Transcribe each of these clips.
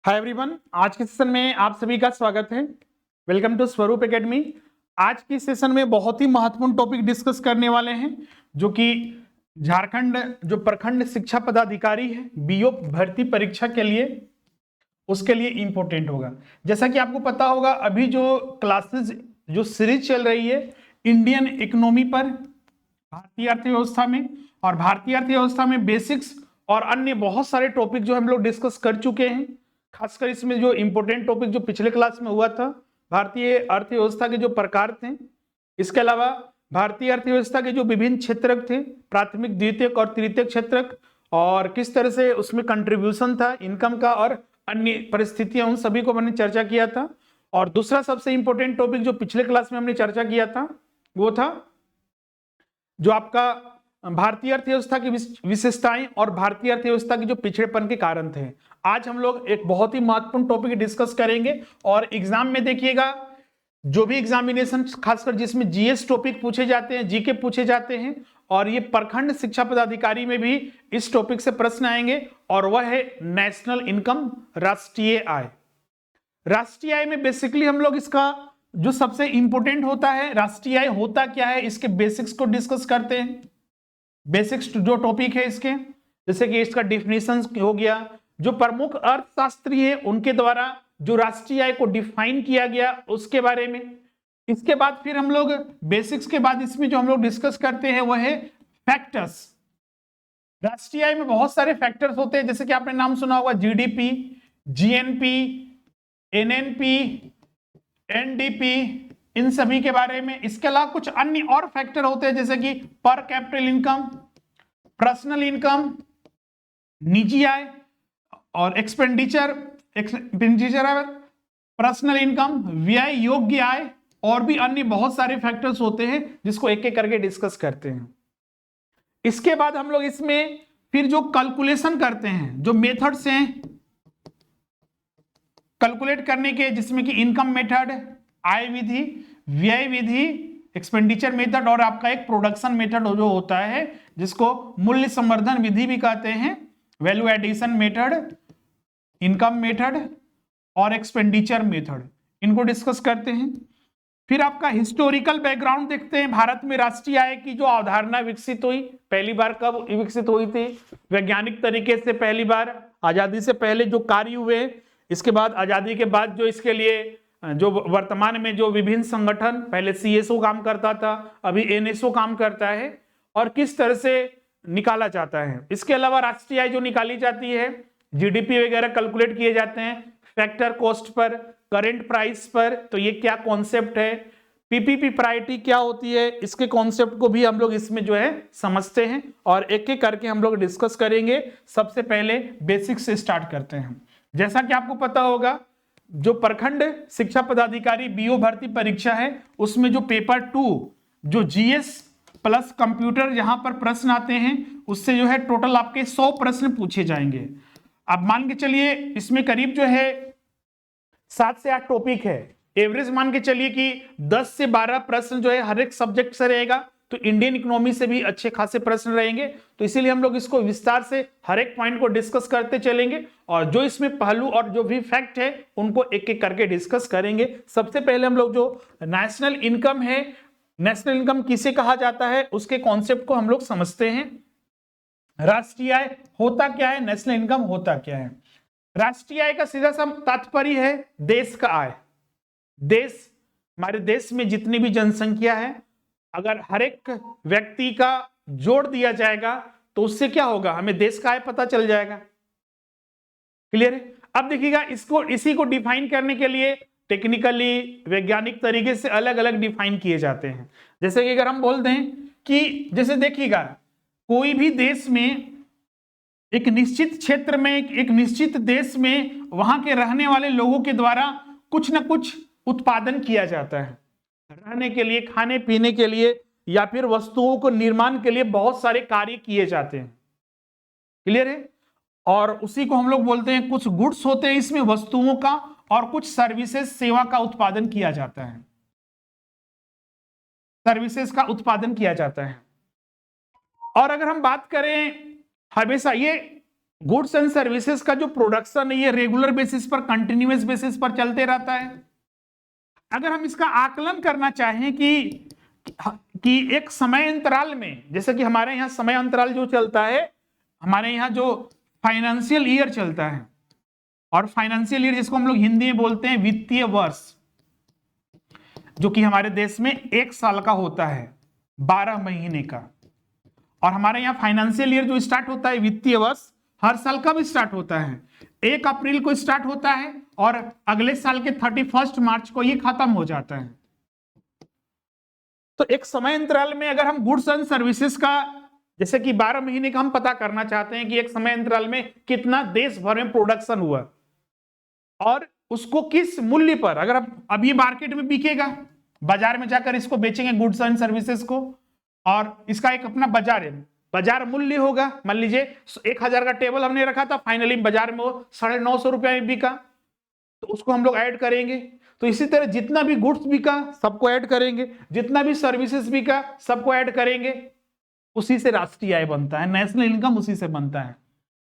Hi everyone, आज के session में आप सभी का स्वागत है। वेलकम टू स्वरूप एकेडमी। आज की सेशन में बहुत ही महत्वपूर्ण टॉपिक डिस्कस करने वाले हैं, जो कि झारखंड जो प्रखंड शिक्षा पदाधिकारी है बीओ भर्ती परीक्षा के लिए, उसके लिए इंपॉर्टेंट होगा। जैसा कि आपको पता होगा, अभी जो क्लासेस जो सीरीज चल रही है इंडियन इकोनॉमी पर, भारतीय अर्थव्यवस्था में, और भारतीय अर्थव्यवस्था में बेसिक्स और अन्य बहुत सारे टॉपिक जो हम लोग डिस्कस कर चुके हैं। खासकर इसमें जो इंपॉर्टेंट टॉपिक जो पिछले क्लास में हुआ था, भारतीय अर्थव्यवस्था के जो प्रकार थे, इसके अलावा भारतीय अर्थव्यवस्था के जो विभिन्न क्षेत्रक थे, प्राथमिक, द्वितीयक और तृतीयक क्षेत्रक, और किस तरह से उसमें कंट्रीब्यूशन था इनकम का और अन्य परिस्थितियां, उन सभी को मैंने चर्चा किया था। और दूसरा सबसे इंपॉर्टेंट टॉपिक जो पिछले क्लास में हमने चर्चा किया था, वो था जो आपका भारतीय अर्थव्यवस्था की विशेषताएं और भारतीय अर्थव्यवस्था की जो पिछड़ेपन के कारण थे। आज हम लोग एक बहुत ही महत्वपूर्ण टॉपिक डिस्कस करेंगे, और एग्जाम में देखिएगा, जो भी एग्जामिनेशन खासकर जिसमें जीएस टॉपिक पूछे जाते हैं, जीके पूछे जाते हैं, और ये प्रखंड शिक्षा पदाधिकारी में भी इस टॉपिक से प्रश्न आएंगे, और वह है नेशनल इनकम, राष्ट्रीय आय। राष्ट्रीय आय में बेसिकली हम लोग इसका जो सबसे इंपॉर्टेंट होता है, राष्ट्रीय आय होता क्या है, इसके बेसिक्स को डिस्कस करते हैं। बेसिक्स जो टॉपिक है इसके, जैसे कि इसका डिफिनेशन हो गया, जो प्रमुख अर्थशास्त्री है उनके द्वारा जो राष्ट्रीय आय को डिफाइन किया गया उसके बारे में। इसके बाद फिर हम लोग बेसिक्स के बाद इसमें जो हम लोग डिस्कस करते हैं वह है फैक्टर्स। राष्ट्रीय आय में बहुत सारे फैक्टर्स होते हैं, जैसे कि आपने नाम सुना होगा जीडीपी, जीएनपी, एनएनपी, एनडीपी, इन सभी के बारे में। इसके अलावा कुछ अन्य और फैक्टर होते हैं, जैसे कि पर कैपिटल इनकम, पर्सनल इनकम, निजी आय और एक्सपेंडिचर, पर्सनल इनकम, व्यय योग्य आय, और भी अन्य बहुत सारे फैक्टर्स होते हैं जिसको एक एक करके डिस्कस करते हैं। इसके बाद हम लोग इसमें फिर जो कैलकुलेशन करते हैं, जो मेथड्स हैं कैलकुलेट करने के, जिसमें कि इनकम मेथड, आय विधि, व्यय विधि, एक्सपेंडिचर मेथड, और आपका एक प्रोडक्शन मेथड जो होता है जिसको मूल्य संवर्धन विधि भी कहते हैं, value addition method, income method और एक्सपेंडिचर मेथड, इनको डिस्कस करते हैं। फिर आपका हिस्टोरिकल बैकग्राउंड देखते हैं। भारत में राष्ट्रीय आय की जो अवधारणा विकसित हुई, पहली बार कब विकसित हुई थी, वैज्ञानिक तरीके से पहली बार आजादी से पहले जो कार्य हुए, इसके बाद आजादी के बाद जो इसके लिए जो वर्तमान में जो विभिन्न संगठन, पहले सीएसओ काम करता था, अभी एनएसओ काम करता है, और किस तरह से निकाला जाता है। इसके अलावा राष्ट्रीय आय जो निकाली जाती है, जीडीपी वगैरह कैलकुलेट किए जाते हैं factor cost per, current price पर, तो ये क्या कॉन्सेप्ट है, पीपीपी प्रायोरिटी क्या होती है, इसके कॉन्सेप्ट को भी हम लोग इसमें जो है समझते हैं, और एक एक करके हम लोग डिस्कस करेंगे। सबसे पहले बेसिक से स्टार्ट करते हैं। जैसा कि आपको पता होगा, जो प्रखंड शिक्षा पदाधिकारी बीओ भर्ती परीक्षा है, उसमें जो पेपर 2 जो जीएस प्लस कंप्यूटर यहां पर प्रश्न आते हैं, उससे जो है टोटल आपके 100 प्रश्न पूछे जाएंगे। अब मान के चलिए इसमें करीब जो है 7 से 8 टॉपिक है, एवरेज मान के चलिए कि 10 से 12 प्रश्न जो है हर एक सब्जेक्ट से रहेगा, तो इंडियन इकोनॉमी से भी अच्छे खासे प्रश्न रहेंगे। तो इसीलिए हम लोग इसको विस्तार से हर एक पॉइंट को डिस्कस करते चलेंगे, और जो इसमें पहलू और जो भी फैक्ट है उनको एक एक करके डिस्कस करेंगे। सबसे पहले हम लोग जो नेशनल इनकम है, नेशनल इनकम किसे कहा जाता है, उसके कॉन्सेप्ट को हम लोग समझते हैं। राष्ट्रीय आय होता क्या है, नेशनल इनकम होता क्या है। राष्ट्रीय आय का सीधा सा तात्पर्य है देश का आय। देश, हमारे देश में जितनी भी जनसंख्या है, अगर हर एक व्यक्ति का जोड़ दिया जाएगा तो उससे क्या होगा, हमें देश का आय पता चल जाएगा। क्लियर है। अब देखिएगा, इसको इसी को डिफाइन करने के लिए टेक्निकली, वैज्ञानिक तरीके से अलग अलग डिफाइन किए जाते हैं। जैसे कि अगर हम बोल दें कि, जैसे देखिएगा, कोई भी देश में एक निश्चित क्षेत्र में, एक निश्चित देश में वहां के रहने वाले लोगों के द्वारा कुछ ना कुछ उत्पादन किया जाता है, रहने के लिए, खाने पीने के लिए, या फिर वस्तुओं को निर्माण के लिए बहुत सारे कार्य किए जाते हैं। क्लियर है। और उसी को हम लोग बोलते हैं, कुछ गुड्स होते हैं इसमें, वस्तुओं का, और कुछ सर्विसेज, सेवा का उत्पादन किया जाता है, सर्विसेज का उत्पादन किया जाता है। और अगर हम बात करें, हमेशा ये गुड्स एंड सर्विसेज का जो प्रोडक्शन है ये रेगुलर बेसिस पर, कंटिन्यूअस बेसिस पर चलते रहता है। अगर हम इसका आकलन करना चाहें कि एक समय अंतराल में, जैसे कि हमारे यहाँ समय अंतराल जो चलता है, हमारे यहाँ जो फाइनेंशियल ईयर चलता है, और फाइनेंशियल ईयर जिसको हम लोग हिंदी में बोलते हैं वित्तीय वर्ष, जो कि हमारे देश में एक साल का होता है, 12 महीने का। और हमारे यहाँ फाइनेंशियल ईयर जो स्टार्ट होता है वित्तीय वर्ष, हर साल कब स्टार्ट होता है? 1 अप्रैल को स्टार्ट होता है और अगले साल के 31 मार्च को ये खत्म हो जाता है। तो एक समय अंतराल में अगर हम गुड्स एंड सर्विसेज का, जैसे कि 12 महीने का हम पता करना चाहते हैं कि एक समय अंतराल में कितना देश भर में प्रोडक्शन हुआ और उसको किस मूल्य पर, अगर अब ये मार्केट में बिकेगा, बाजार में जाकर इसको बेचेंगे गुड्स एंड सर्विसेज को, और इसका एक अपना बाजार है, बाजार मूल्य होगा। मान लीजिए 1000 का टेबल हमने रखा था, फाइनली बाजार में वो 950 रुपया में बिका, तो उसको हम लोग ऐड करेंगे। तो इसी तरह जितना भी गुड्स बिका सबको ऐड करेंगे, जितना भी सर्विसेज बिका सबको ऐड करेंगे, उसी से राष्ट्रीय आय बनता है, नेशनल इनकम उसी से बनता है।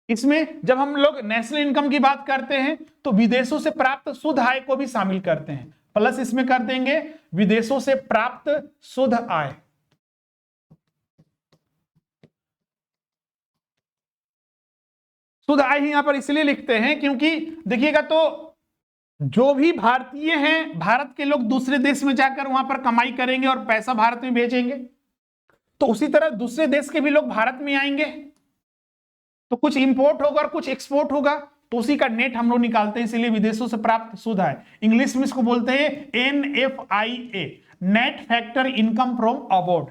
इसमें जब हम लोग नेशनल इनकम की बात करते हैं तो विदेशों से प्राप्त शुद्ध आय को भी शामिल करते हैं, प्लस इसमें कर देंगे विदेशों से प्राप्त शुद्ध आय। शुद्ध आय ही यहां पर इसलिए लिखते हैं क्योंकि देखिएगा तो जो भी भारतीय हैं, भारत के लोग दूसरे देश में जाकर वहां पर कमाई करेंगे और पैसा भारत में भेजेंगे, तो उसी तरह दूसरे देश के भी लोग भारत में आएंगे, तो कुछ इंपोर्ट होगा और कुछ एक्सपोर्ट होगा, तो उसी का नेट हम लोग निकालते हैं, इसीलिए विदेशों से प्राप्त शुद्ध आय, इंग्लिश में इसको बोलते हैं NFIA, net factor income from abroad,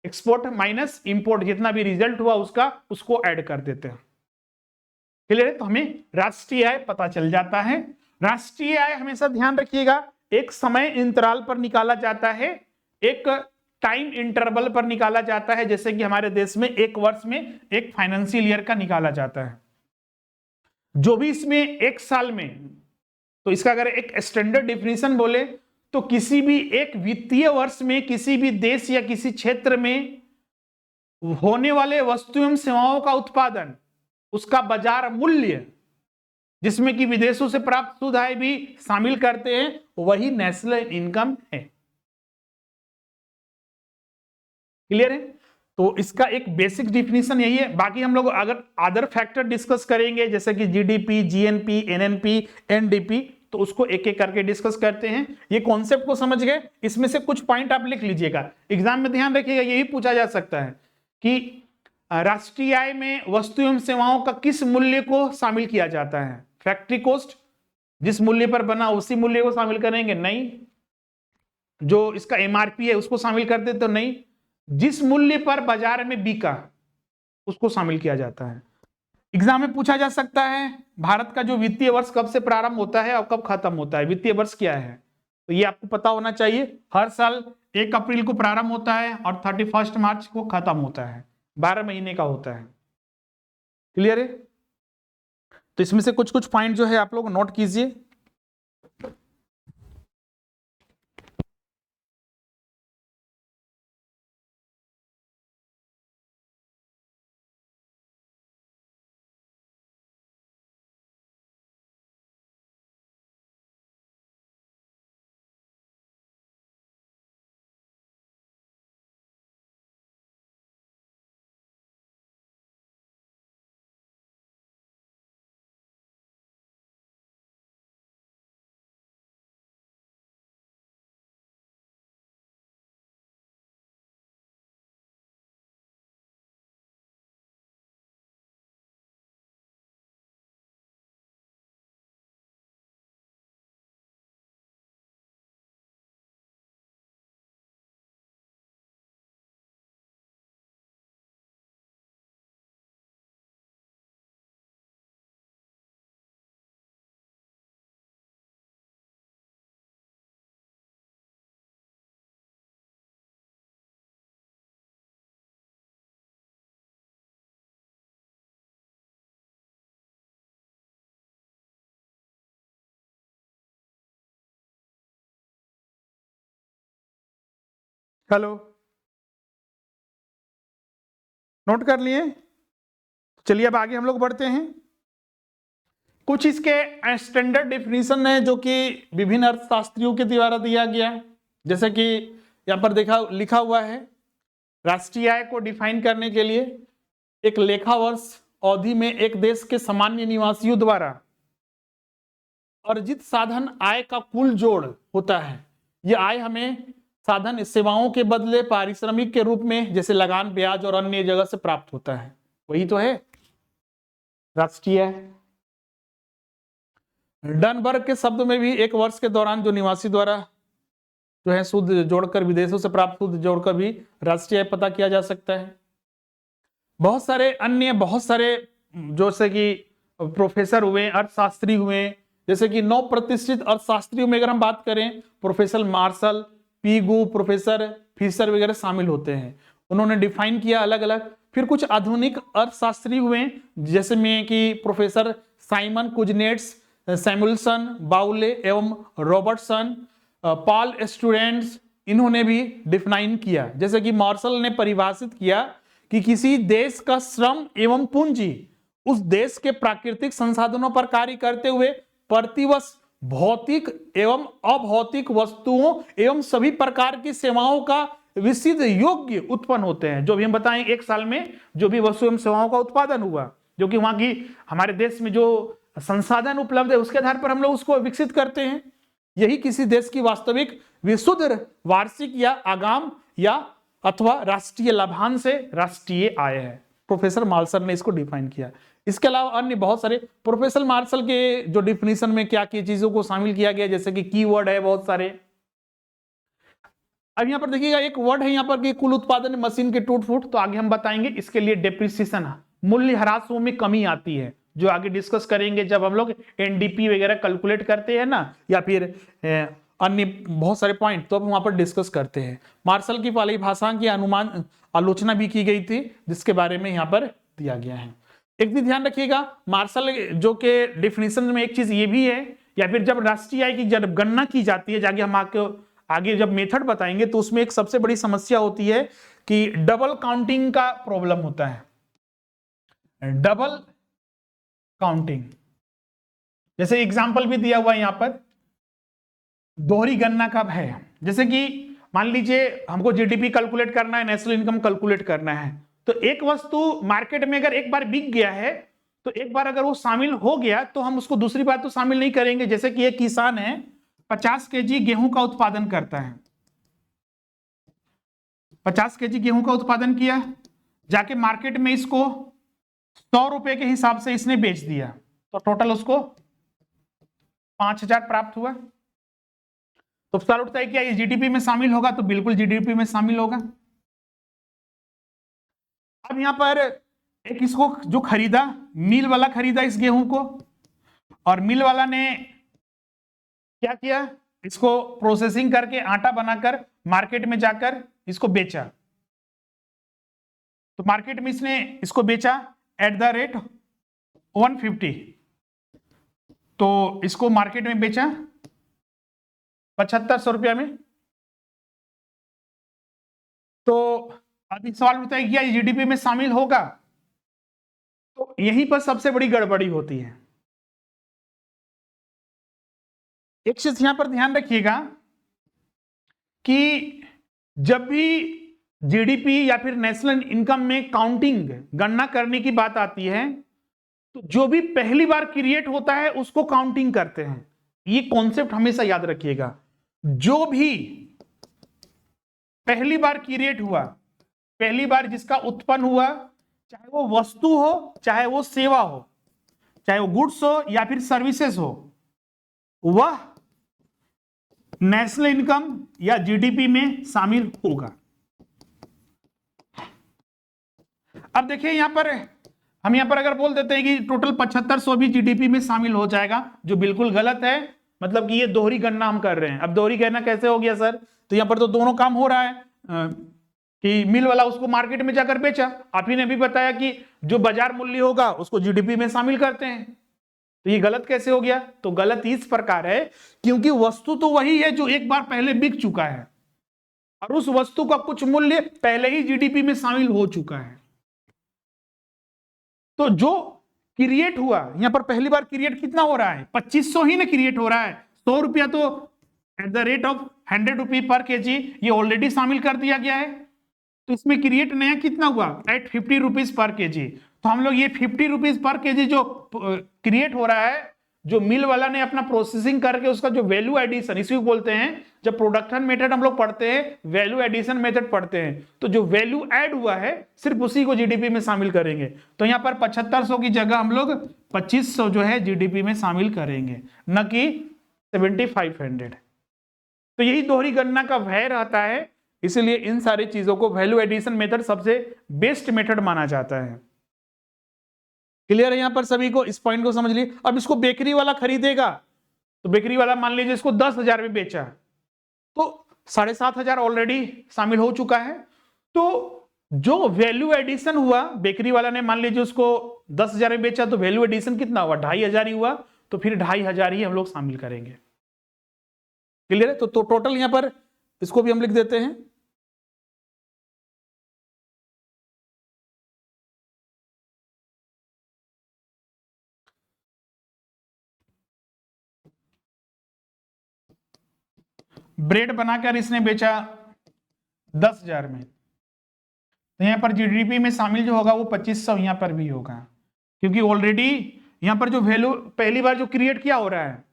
export minus import, जितना भी रिजल्ट हुआ उसका उसको ऐड कर देते हैं। क्लियर है? तो हमें राष्ट्रीय आय पता चल जाता है। राष्ट्रीय आय हमेशा ध्यान रखिएगा एक समय इंतराल पर निकाला जाता है, एक टाइम इंटरवल पर निकाला जाता है, जैसे कि हमारे देश में एक वर्ष में एक फाइनेंशियल ईयर का निकाला जाता है, जो भी इसमें एक साल में, तो इसका अगर एक स्टैंडर्ड डेफिनेशन बोले तो किसी भी एक वित्तीय वर्ष में किसी भी देश या किसी क्षेत्र में होने वाले वस्तु एवं सेवाओं का उत्पादन, उसका बाजार मूल्य, जिसमें कि विदेशों से प्राप्त शुद्ध आय भी शामिल करते हैं, वही नेशनल इनकम है। क्लियर है? तो इसका एक बेसिक डिफिनीशन यही है। बाकी हम लोग अगर अदर फैक्टर डिस्कस करेंगे जैसे कि जीडीपी, जीएनपी, एनएनपी, एनडीपी, तो उसको एक एक करके डिस्कस करते हैं। ये कॉन्सेप्ट को समझ गए, इसमें से कुछ पॉइंट आप लिख लीजिएगा, एग्जाम में ध्यान रखिएगा, यही पूछा जा सकता है कि राष्ट्रीय आय में वस्तु एवं सेवाओं का किस मूल्य को शामिल किया जाता है? फैक्ट्री कॉस्ट, जिस मूल्य पर बना उसी मूल्य को शामिल करेंगे? नहीं। जो इसका एमआरपी है उसको शामिल कर दे तो नहीं, जिस मूल्य पर बाजार में बिका उसको शामिल किया जाता है। एग्जाम में पूछा जा सकता है भारत का जो वित्तीय वर्ष कब से प्रारंभ होता है और कब खत्म होता है, वित्तीय वर्ष क्या है, तो ये आपको पता होना चाहिए। हर साल 1 अप्रैल को प्रारंभ होता है और 31 मार्च को खत्म होता है, 12 महीने का होता है। क्लियर है? तो इसमें से कुछ कुछ पॉइंट जो है आप लोग नोट कीजिए। हेलो, नोट कर लिए? चलिए अब आगे हम लोग बढ़ते हैं। कुछ इसके स्टैंडर्ड डेफिनेशन है जो कि विभिन्न अर्थशास्त्रियों के द्वारा दिया गया है। जैसे कि यहां पर लिखा हुआ है, राष्ट्रीय आय को डिफाइन करने के लिए एक लेखा वर्ष अवधि में एक देश के सामान्य निवासियों द्वारा अर्जित साधन आय का कुल जोड़ होता है। यह आय हमें साधन सेवाओं के बदले पारिश्रमिक के रूप में जैसे लगान, ब्याज और अन्य जगह से प्राप्त होता है। वही तो है राष्ट्रीय आय। डनबर्ग के शब्द में भी एक वर्ष के दौरान जो निवासी द्वारा जो है सूद जोड़कर, विदेशों से प्राप्त सूद जोड़कर भी राष्ट्रीय आय पता किया जा सकता है। बहुत सारे जैसे कि प्रोफेसर हुए, अर्थशास्त्री हुए, जैसे कि 9 प्रतिष्ठित अर्थशास्त्रियों में अगर हम बात करें, professor Marshall, Pigou, professor Fisher वगैरह शामिल होते हैं। उन्होंने डिफाइन किया अलग अलग। फिर कुछ आधुनिक अर्थशास्त्री हुए जैसे में कि प्रोफेसर साइमन कुजनेट्स, सैमुअलसन, बाउले एवं रॉबर्टसन, पॉल स्टूडेंट्स, इन्होंने भी डिफाइन किया। जैसे कि मार्शल ने परिभाषित किया कि किसी देश का श्रम एवं पूंजी उस देश के प्राकृतिक संसाधनों पर कार्य करते हुए प्रतिवर्ष भौतिक एवं अभौतिक वस्तुओं एवं सभी प्रकार की सेवाओं का विसिद्ध योग्य उत्पन्न होते हैं। जो भी हम बताएं एक साल में जो भी वस्तु एवं सेवाओं का उत्पादन हुआ, जो कि वहां की हमारे देश में जो संसाधन उपलब्ध है उसके आधार पर हम लोग उसको विकसित करते हैं। यही किसी देश की वास्तविक विशुद्ध वार्षिक या आगाम या अथवा राष्ट्रीय लाभांश से राष्ट्रीय आय है। प्रोफेसर मार्शल ने इसको डिफाइन किया। इसके अलावा अन्य बहुत सारे प्रोफेसर मार्शल के जो डिफिनीशन में क्या क्या चीजों को शामिल किया गया, जैसे कि कीवर्ड है बहुत सारे। अब यहां पर देखिएगा एक वर्ड है यहां पर कि कुल उत्पादन मशीन के टूट फूट, तो आगे हम बताएंगे इसके लिए डेप्रिसिएशन, मूल्य ह्रासों में कमी आती है, जो आगे डिस्कस करेंगे जब हम लोग एनडीपी वगैरह कैलकुलेट करते हैं ना, या फिर अन्य बहुत सारे पॉइंट तो अब वहां पर डिस्कस करते हैं। मार्शल की परिभाषा की अनुमान आलोचना भी की गई थी, जिसके बारे में यहां पर दिया गया है। एक भी ध्यान रखिएगा, मार्शल जो के डिफिनीशन में एक चीज ये भी है, या फिर जब राष्ट्रीय आय की जब गणना की जाती है, जाके हम आगे जब मेथड बताएंगे तो उसमें एक सबसे बड़ी समस्या होती है कि डबल काउंटिंग का प्रॉब्लम होता है। डबल काउंटिंग, जैसे एग्जांपल भी दिया हुआ है यहां पर, दोहरी गणना कब है। जैसे कि मान लीजिए हमको जीडीपी कैलकुलेट करना है, नेशनल इनकम कैलकुलेट करना है, तो एक वस्तु मार्केट में अगर एक बार बिक गया है तो एक बार अगर वो शामिल हो गया तो हम उसको दूसरी बार तो शामिल नहीं करेंगे। जैसे कि एक किसान है 50 केजी गेहूं का उत्पादन करता है, 50 केजी गेहूं का उत्पादन किया, जाके मार्केट में इसको 100 रुपए के हिसाब से इसने बेच दिया, तो टोटल उसको 5000 प्राप्त हुआ। तो सवाल उठता है क्या ये जीडीपी में शामिल होगा? तो बिल्कुल जीडीपी में शामिल होगा। अब यहां पर एक इसको जो खरीदा, मिल वाला खरीदा इस गेहूं को, और मिल वाला ने क्या किया, इसको प्रोसेसिंग करके आटा बनाकर मार्केट में जाकर इसको बेचा। तो मार्केट में इसने इसको बेचा एट द रेट 150, तो इसको मार्केट में बेचा 7500 रुपया में। तो अभी सवाल उठता है क्या ये जीडीपी में शामिल होगा? तो यहीं पर सबसे बड़ी गड़बड़ी होती है। एक चीज यहां पर ध्यान रखिएगा कि जब भी जीडीपी या फिर नेशनल इनकम में काउंटिंग गणना करने की बात आती है, तो जो भी पहली बार क्रिएट होता है उसको काउंटिंग करते हैं। ये कॉन्सेप्ट हमेशा याद रखिएगा। जो भी पहली बार क्रिएट हुआ, पहली बार जिसका उत्पन्न हुआ, चाहे वो वस्तु हो, चाहे वो सेवा हो, चाहे वो गुड्स हो या फिर सर्विसेज हो, वह नेशनल इनकम या जीडीपी में शामिल होगा। अब देखिए यहां पर हम यहां पर अगर बोल देते हैं कि टोटल 7500 भी जीडीपी में शामिल हो जाएगा, जो बिल्कुल गलत है। मतलब कि ये दोहरी गणना हम कर रहे हैं। अब दोहरी गणना कैसे हो गया सर? तो यहां पर तो दोनों काम हो रहा है कि मिल वाला उसको मार्केट में जाकर बेचा, आप ही ने भी बताया कि जो बाजार मूल्य होगा उसको जीडीपी में शामिल करते हैं। तो ये गलत कैसे हो गया? तो गलत इस प्रकार है क्योंकि वस्तु तो वही है जो एक बार पहले बिक चुका है, और उस वस्तु का कुछ मूल्य पहले ही जीडीपी में शामिल हो चुका है। तो जो क्रिएट हुआ यहां पर पहली बार क्रिएट कितना हो रहा है, 2500 ही ना क्रिएट हो रहा है। 100 रुपया तो एट द रेट ऑफ 100 रुपी पर केजी ये ऑलरेडी शामिल कर दिया गया है। तो इसमें क्रिएट नया कितना हुआ एट 50 रुपीज पर केजी। तो हम लोग ये 50 रुपीज पर केजी जो क्रिएट हो रहा है, जो मिल वाला ने अपना प्रोसेसिंग करके उसका जो वैल्यू एडिशन, इसी को बोलते हैं, जब प्रोडक्शन मेथड हम लोग पढ़ते हैं वैल्यू एडिशन मेथड पढ़ते हैं, तो जो वैल्यू ऐड हुआ है सिर्फ उसी को जीडीपी में शामिल करेंगे। तो यहाँ पर 7500 की जगह हम लोग 2500 जो है जीडीपी में शामिल करेंगे, न कि 7500। तो यही दोहरी गणना का भय रहता है, इसलिए इन सारी चीजों को वैल्यू एडिशन मेथड सबसे बेस्ट मेथड माना जाता है। क्लियर है यहां पर सभी को, इस पॉइंट को समझ लिए। अब इसको बेकरी वाला खरीदेगा तो बेकरी वाला मान लीजिए इसको 10,000 में बेचा तो 7,500 ऑलरेडी शामिल हो चुका है। तो जो वैल्यू एडिशन हुआ बेकरी वाला ने मान लीजिए उसको 10,000 में बेचा तो वैल्यू एडिशन कितना हुआ 2,500 ही हुआ, तो फिर 2,500 ही हम लोग शामिल करेंगे। क्लियर है। तो टोटल यहां पर इसको भी हम लिख देते हैं। ब्रेड बनाकर इसने बेचा 10,000 में, तो यहां पर जीडीपी में शामिल जो होगा वो 2500 यहां पर भी होगा, क्योंकि ऑलरेडी यहां पर जो वैल्यू पहली बार जो क्रिएट किया हो रहा है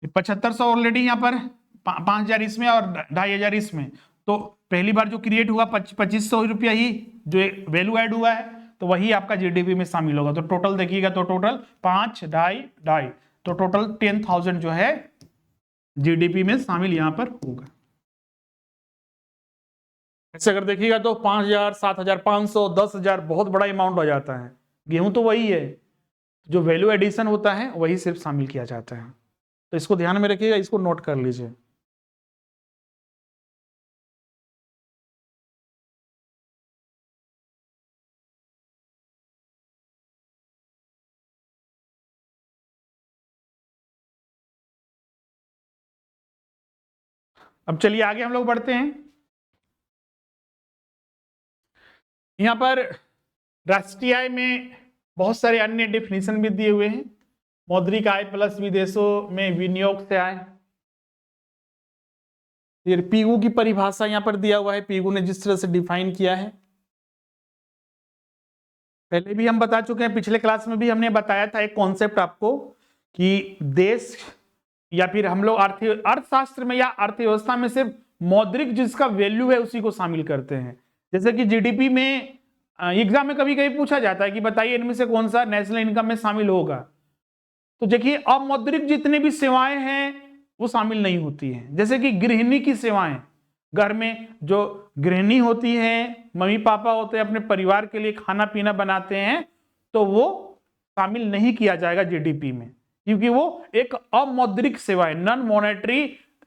7500 ऑलरेडी यहां पर 5,000 इसमें और 2,500 इसमें, तो पहली बार जो क्रिएट हुआ 2500 रुपया ही जो वैल्यू ऐड हुआ है तो वही आपका जीडीपी में शामिल होगा। तो टोटल देखिएगा तो टोटल 5, 2,5, तो टोटल 10,000 जो है जीडीपी में शामिल यहां पर होगा। ऐसे अगर देखिएगा तो 5,000, 7,500, 10,000 बहुत बड़ा अमाउंट हो जाता है। गेहूं तो वही है, जो वैल्यू एडिशन होता है वही सिर्फ शामिल किया जाता है। तो इसको ध्यान में रखिएगा, इसको नोट कर लीजिए। अब चलिए आगे हम लोग बढ़ते हैं। यहां पर राष्ट्रीय आय में बहुत सारे अन्य डिफिनीशन भी दिए हुए हैं। मौद्रिक आय प्लस विदेशों में विनियोग से आय। फिर पीगू की परिभाषा यहां पर दिया हुआ है, पीगू ने जिस तरह से डिफाइन किया है पहले भी हम बता चुके हैं, पिछले क्लास में भी हमने बताया था एक कॉन्सेप्ट आपको कि देश या फिर हम लोग अर्थशास्त्र में या अर्थव्यवस्था में सिर्फ मौद्रिक जिसका वैल्यू है उसी को शामिल करते हैं। जैसे कि जीडीपी में एग्जाम में कभी कभी पूछा जाता है कि बताइए इनमें से कौन सा नेशनल इनकम में शामिल होगा, तो देखिए अमौद्रिक जितने भी सेवाएं हैं वो शामिल नहीं होती हैं। जैसे कि गृहिणी की सेवाएं, घर में जो गृहिणी होती है, मम्मी पापा होते हैं अपने परिवार के लिए खाना पीना बनाते हैं, तो वो शामिल नहीं किया जाएगा जीडीपी में, क्योंकि वो एक अमौद्रिक सेवा है, नॉन मॉनेटरी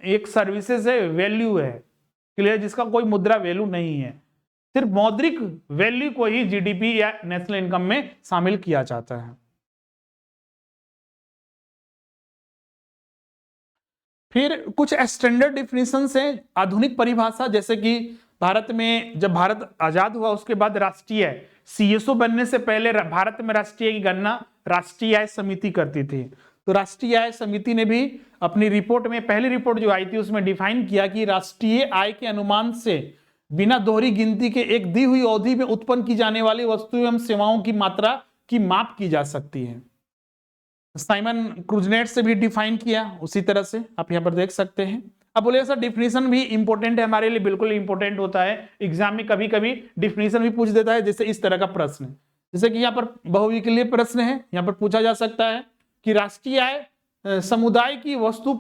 एक सर्विसेज है, वैल्यू है। क्लियर, जिसका कोई मुद्रा वैल्यू नहीं है, सिर्फ मौद्रिक वैल्यू को ही जीडीपी या नेशनल इनकम में शामिल किया जाता है। फिर कुछ स्टैंडर्ड डिफिनीशन है, आधुनिक परिभाषा, जैसे कि भारत में जब भारत आजाद हुआ उसके बाद राष्ट्रीय सीएसओ बनने से पहले भारत में राष्ट्रीय की गणना राष्ट्रीय आय समिति करती थी। तो राष्ट्रीय आय समिति ने भी अपनी रिपोर्ट में, पहली रिपोर्ट जो आई थी उसमें डिफाइन किया कि राष्ट्रीय आय के अनुमान से बिना दोहरी गिनती के एक दी हुई अवधि में उत्पन्न की जाने वाली वस्तुएं एवं सेवाओं की मात्रा की माप की जा सकती है। साइमन क्रूजनेट से भी डिफाइन किया उसी तरह से, आप यहां पर देख सकते हैं। अब बोले सर डिफिनीशन भी इंपॉर्टेंट है हमारे लिए, बिल्कुल इंपॉर्टेंट होता है, एग्जाम में कभी कभी डिफिनीशन भी पूछ देता है। जैसे इस तरह का प्रश्न, जैसे कि यहाँ पर बहुविकल्पीय प्रश्न है, यहाँ पर पूछा जा सकता है कि राष्ट्रीय आय समुदाय की वस्तु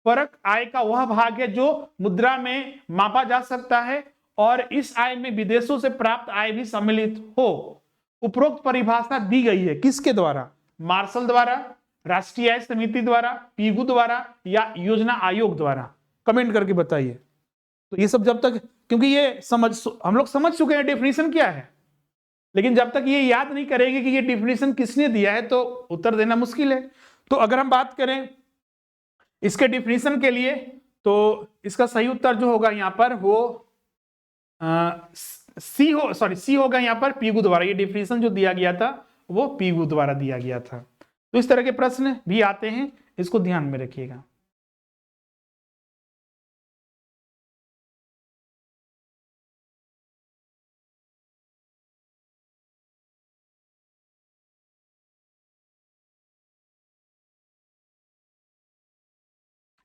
परक आय का वह भाग है जो मुद्रा में मापा जा सकता है और इस आय में विदेशों से प्राप्त आय भी सम्मिलित हो। उपरोक्त परिभाषा दी गई है किसके द्वारा? मार्शल द्वारा, राष्ट्रीय आय समिति द्वारा, पीगू द्वारा या योजना आयोग द्वारा? कमेंट करके बताइए। तो ये सब जब तक, क्योंकि ये हम लोग समझ चुके हैं डेफिनेशन क्या है, लेकिन जब तक ये याद नहीं करेंगे कि ये डेफिनेशन किसने दिया है तो उत्तर देना मुश्किल है। तो अगर हम बात करें इसके डेफिनेशन के लिए, तो इसका सही उत्तर जो होगा यहां पर वो सी होगा यहाँ पर पीगू द्वारा, ये डिफिनेशन जो दिया गया था वो पीगू द्वारा दिया गया था। तो इस तरह के प्रश्न भी आते हैं, इसको ध्यान में रखिएगा।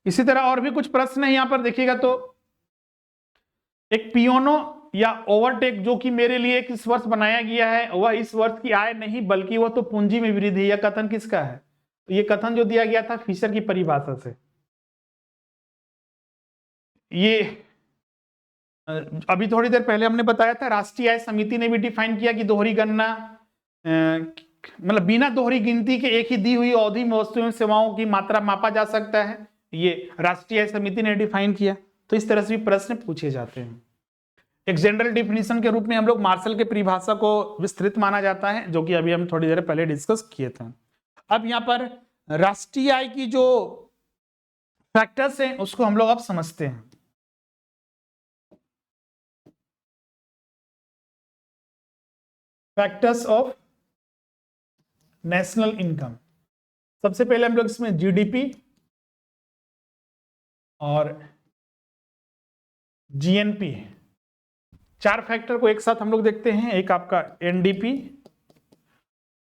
इसी तरह और भी कुछ प्रश्न है यहाँ पर देखिएगा। तो एक पियोनो या ओवरटेक जो कि मेरे लिए इस वर्ष बनाया गया है, वह इस वर्ष की आय नहीं बल्कि वह तो पूंजी में वृद्धि। यह कथन किसका है? तो ये कथन जो दिया गया था फिशर की परिभाषा से। ये अभी थोड़ी देर पहले हमने बताया था, राष्ट्रीय आय समिति ने भी डिफाइन किया कि दोहरी गणना मतलब बिना दोहरी गिनती के एक ही दी हुई अवधि में वस्तुओं एवं सेवाओं की मात्रा मापा जा सकता है, ये राष्ट्रीय आय समिति ने डिफाइन किया। तो इस तरह से भी प्रश्न पूछे जाते हैं। एक जनरल डिफिनीशन के रूप में हम लोग मार्शल के परिभाषा को विस्तृत माना जाता है, जो कि अभी हम थोड़ी देर पहले डिस्कस किए थे। अब यहाँ पर राष्ट्रीय आय की जो फैक्टर्स हैं उसको हम लोग अब समझते हैं। Factors of national income. सबसे पहले हम लोग इसमें जीडीपी और जीएनपी, चार फैक्टर को एक साथ हम लोग देखते हैं। एक आपका एनडीपी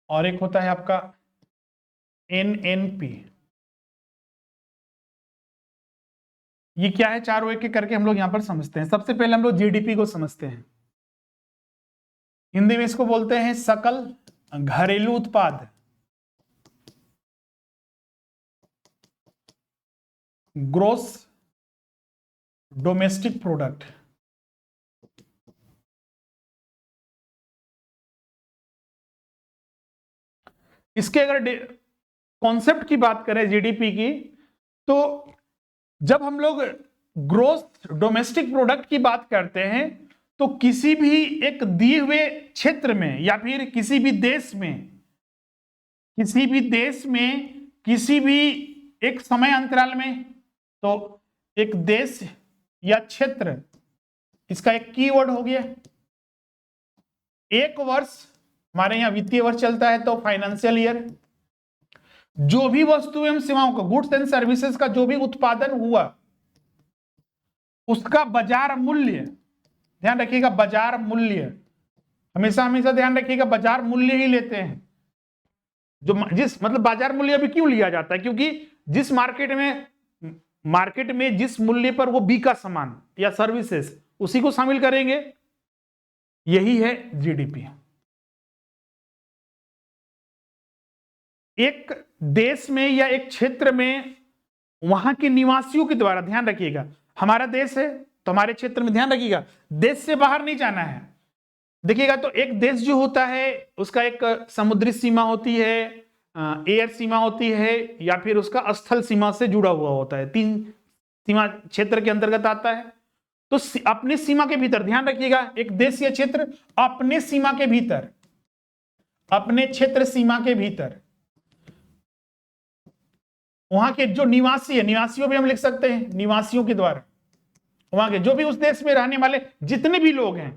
और एक होता है आपका एनएनपी। ये क्या है, चारों एक एक करके हम लोग यहां पर समझते हैं। सबसे पहले हम लोग जीडीपी को समझते हैं। हिंदी में इसको बोलते हैं सकल घरेलू उत्पाद, ग्रोस डोमेस्टिक प्रोडक्ट। इसके अगर कॉन्सेप्ट की बात करें जीडीपी की, तो जब हम लोग ग्रोस डोमेस्टिक प्रोडक्ट की बात करते हैं तो किसी भी एक दिए हुए क्षेत्र में या फिर किसी भी देश में किसी भी एक समय अंतराल में, तो एक देश या क्षेत्र, इसका एक कीवर्ड हो गया। एक वर्ष, हमारे यहां वित्तीय वर्ष चलता है तो फाइनेंशियल ईयर, जो भी वस्तु एवं सेवाओं का, गुड्स एंड सर्विसेज का जो भी उत्पादन हुआ उसका बाजार मूल्य, ध्यान रखिएगा बाजार मूल्य, हमेशा हमेशा ध्यान रखिएगा बाजार मूल्य ही लेते हैं। जो जिस मतलब बाजार मूल्य अभी क्यों लिया जाता है, क्योंकि जिस मार्केट में जिस मूल्य पर वो बिका सामान या सर्विसेज उसी को शामिल करेंगे, यही है जीडीपी। एक देश में या एक क्षेत्र में वहां के निवासियों के द्वारा, ध्यान रखिएगा हमारा देश है तो हमारे क्षेत्र में, ध्यान रखिएगा देश से बाहर नहीं जाना है। देखिएगा तो एक देश जो होता है उसका एक समुद्री सीमा होती है, एयर सीमा होती है, या फिर उसका स्थल सीमा से जुड़ा हुआ होता है। 3 सीमा क्षेत्र के अंतर्गत आता है। तो अपने सीमा के भीतर, ध्यान रखिएगा एक देश या क्षेत्र अपने सीमा के भीतर, अपने क्षेत्र सीमा के भीतर वहां के जो निवासी है, निवासियों भी हम लिख सकते हैं, निवासियों के द्वारा वहां के जो भी उस देश में रहने वाले जितने भी लोग हैं,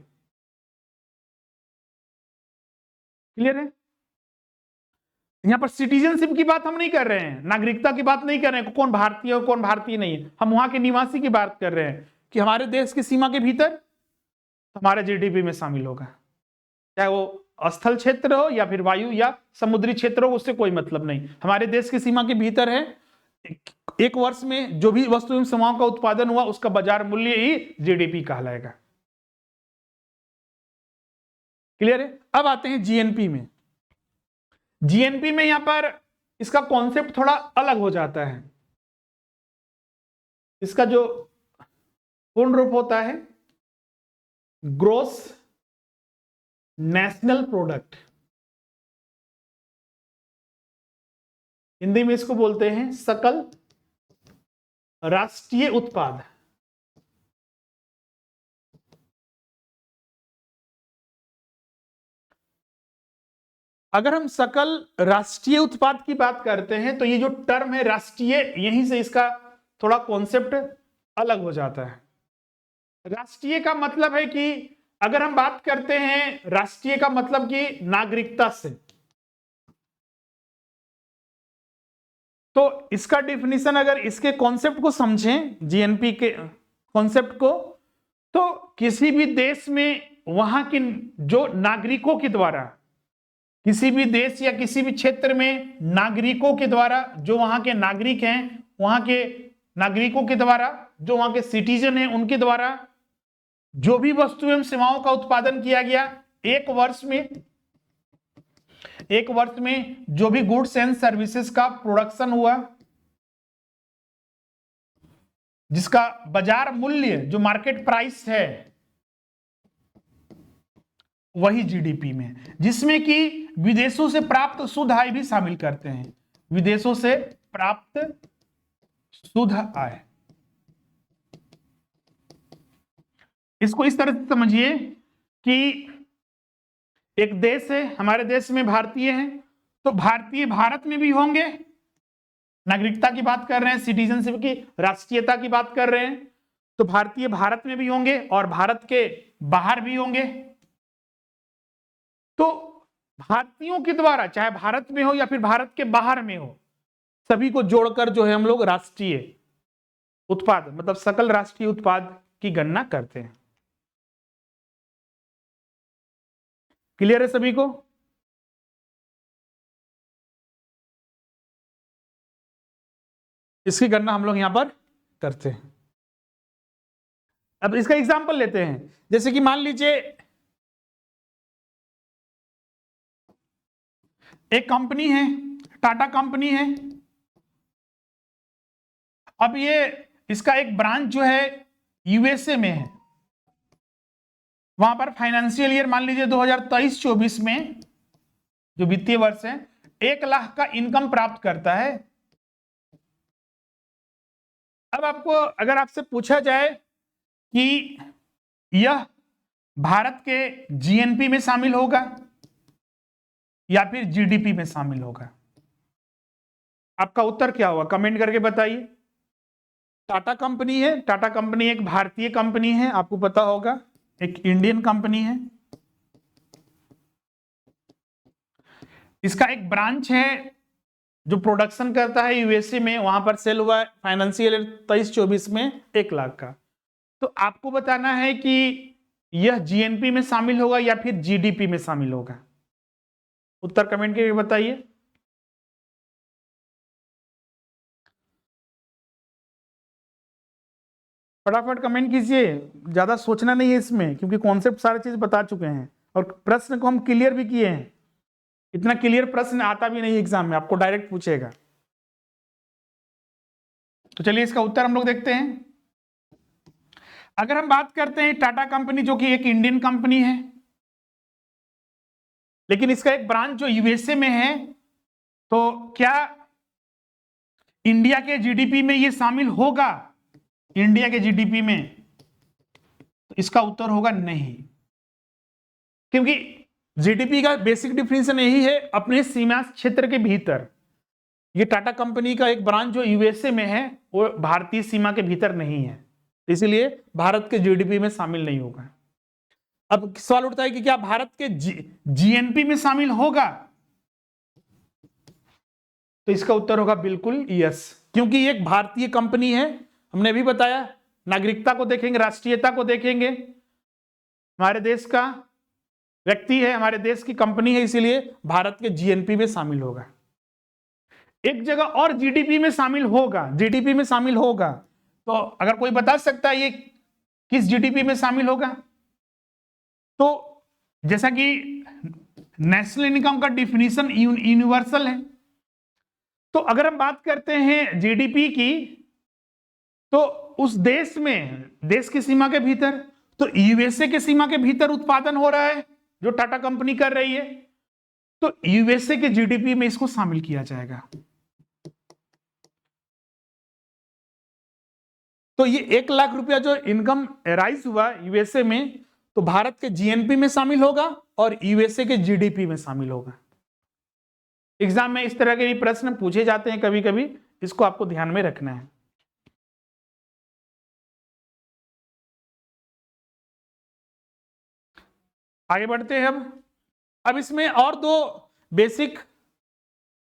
क्लियर है। यहां पर सिटीजनशिप की बात हम नहीं कर रहे हैं, नागरिकता की बात नहीं कर रहे हैं, कौन भारतीय और कौन भारतीय नहीं है, हम वहां के निवासी की बात कर रहे हैं कि हमारे देश की सीमा के भीतर हमारे जीडीपी में शामिल होगा, चाहे वो स्थल क्षेत्र हो या फिर वायु या समुद्री क्षेत्र हो, उससे कोई मतलब नहीं, हमारे देश की सीमा के भीतर है। एक वर्ष में जो भी वस्तु एवं सेवाओं का उत्पादन हुआ उसका बाजार मूल्य ही जीडीपी कहलाएगा। क्लियर है। अब आते हैं जीएनपी में। जीएनपी में यहां पर इसका कॉन्सेप्ट थोड़ा अलग हो जाता है। इसका जो पूर्ण रूप होता है ग्रोस नेशनल प्रोडक्ट, हिंदी में इसको बोलते हैं सकल राष्ट्रीय उत्पाद। अगर हम सकल राष्ट्रीय उत्पाद की बात करते हैं तो ये जो टर्म है राष्ट्रीय, यहीं से इसका थोड़ा कॉन्सेप्ट अलग हो जाता है। राष्ट्रीय का मतलब है कि अगर हम बात करते हैं राष्ट्रीय का मतलब कि नागरिकता से, तो इसका डिफिनीशन अगर इसके कॉन्सेप्ट को समझें, जीएनपी के कॉन्सेप्ट को, तो किसी भी देश में वहां के जो नागरिकों के द्वारा, किसी भी देश या किसी भी क्षेत्र में नागरिकों के द्वारा, जो वहां के नागरिक हैं, वहां के नागरिकों के द्वारा, जो वहां के सिटीजन हैं, उनके द्वारा जो भी वस्तु एवं सेवाओं का उत्पादन किया गया एक वर्ष में जो भी गुड्स एंड सर्विसेज का प्रोडक्शन हुआ, जिसका बाजार मूल्य जो मार्केट प्राइस है वही जीडीपी में, जिसमें कि विदेशों से प्राप्त शुद्ध आय भी शामिल करते हैं, विदेशों से प्राप्त शुद्ध आय। इसको इस तरह से समझिए कि एक देश है, हमारे देश में भारतीय हैं, तो भारतीय भारत में भी होंगे, नागरिकता की बात कर रहे हैं, सिटीजनशिप की, राष्ट्रीयता की बात कर रहे हैं, तो भारतीय भारत में भी होंगे और भारत के बाहर भी होंगे। तो भारतीयों के द्वारा, चाहे भारत में हो या फिर भारत के बाहर में हो, सभी को जोड़कर जो है हम लोग राष्ट्रीय उत्पाद मतलब सकल राष्ट्रीय उत्पाद की गणना करते हैं। क्लियर है सभी को? इसकी गणना हम लोग यहां पर करते हैं। अब इसका एग्जांपल लेते हैं, जैसे कि मान लीजिए एक कंपनी है, टाटा कंपनी है। अब ये इसका एक ब्रांच जो है यूएसए में है, वहां पर फाइनेंशियल ईयर मान लीजिए 2023-24 में जो वित्तीय वर्ष है 1 लाख का इनकम प्राप्त करता है। अब आपको अगर आपसे पूछा जाए कि यह भारत के जीएनपी में शामिल होगा या फिर जीडीपी में शामिल होगा, आपका उत्तर क्या होगा? कमेंट करके बताइए। टाटा कंपनी है, टाटा कंपनी एक भारतीय कंपनी है, आपको पता होगा, एक इंडियन कंपनी है। इसका एक ब्रांच है जो प्रोडक्शन करता है यूएसए में, वहां पर सेल हुआ फाइनेंशियल 23-24 में 1 लाख का। तो आपको बताना है कि यह जीएनपी में शामिल होगा या फिर जीडीपी में शामिल होगा। उत्तर कमेंट करके बताइए। फटाफट कमेंट कीजिए, ज्यादा सोचना नहीं है इसमें, क्योंकि कॉन्सेप्ट सारे चीज बता चुके हैं और प्रश्न को हम क्लियर भी किए हैं। इतना क्लियर प्रश्न आता भी नहीं एग्जाम में, आपको डायरेक्ट पूछेगा। तो चलिए इसका उत्तर हम लोग देखते हैं। अगर हम बात करते हैं टाटा कंपनी जो कि एक इंडियन कंपनी है, लेकिन इसका एक ब्रांच जो यूएसए में है, तो क्या इंडिया के जीडीपी में ये शामिल होगा? इंडिया के जीडीपी में? तो इसका उत्तर होगा नहीं, क्योंकि जीडीपी का बेसिक डिफिनेशन यही है, अपने सीमा क्षेत्र के भीतर। ये टाटा कंपनी का एक ब्रांच जो यूएसए में है वो भारतीय सीमा के भीतर नहीं है, इसलिए भारत के जीडीपी में शामिल नहीं होगा। अब सवाल उठता है कि क्या भारत के जीएनपी में शामिल होगा? तो इसका उत्तर होगा बिल्कुल यस, क्योंकि ये एक भारतीय कंपनी है। हमने भी बताया, नागरिकता को देखेंगे, राष्ट्रीयता को देखेंगे, हमारे देश का व्यक्ति है, हमारे देश की कंपनी है, इसीलिए भारत के जीएनपी में शामिल होगा। एक जगह और जीडीपी में शामिल होगा, जीडीपी में शामिल होगा, तो अगर कोई बता सकता है ये किस जीडीपी में शामिल होगा? तो जैसा कि नेशनल इनकम का डिफिनीशन यूनिवर्सल है, तो अगर हम बात करते हैं जीडीपी की, तो उस देश में, देश की सीमा के भीतर, तो यूएसए के सीमा के भीतर उत्पादन हो रहा है जो टाटा कंपनी कर रही है, तो यूएसए के जीडीपी में इसको शामिल किया जाएगा। तो ये 1 लाख रुपया जो इनकम राइज हुआ यूएसए में, तो भारत के जीएनपी में शामिल होगा और यूएसए के जीडीपी में शामिल होगा। एग्जाम में इस तरह के भी प्रश्न पूछे जाते हैं कभी कभी, इसको आपको ध्यान में रखना है। आगे बढ़ते हैं। अब इसमें और दो बेसिक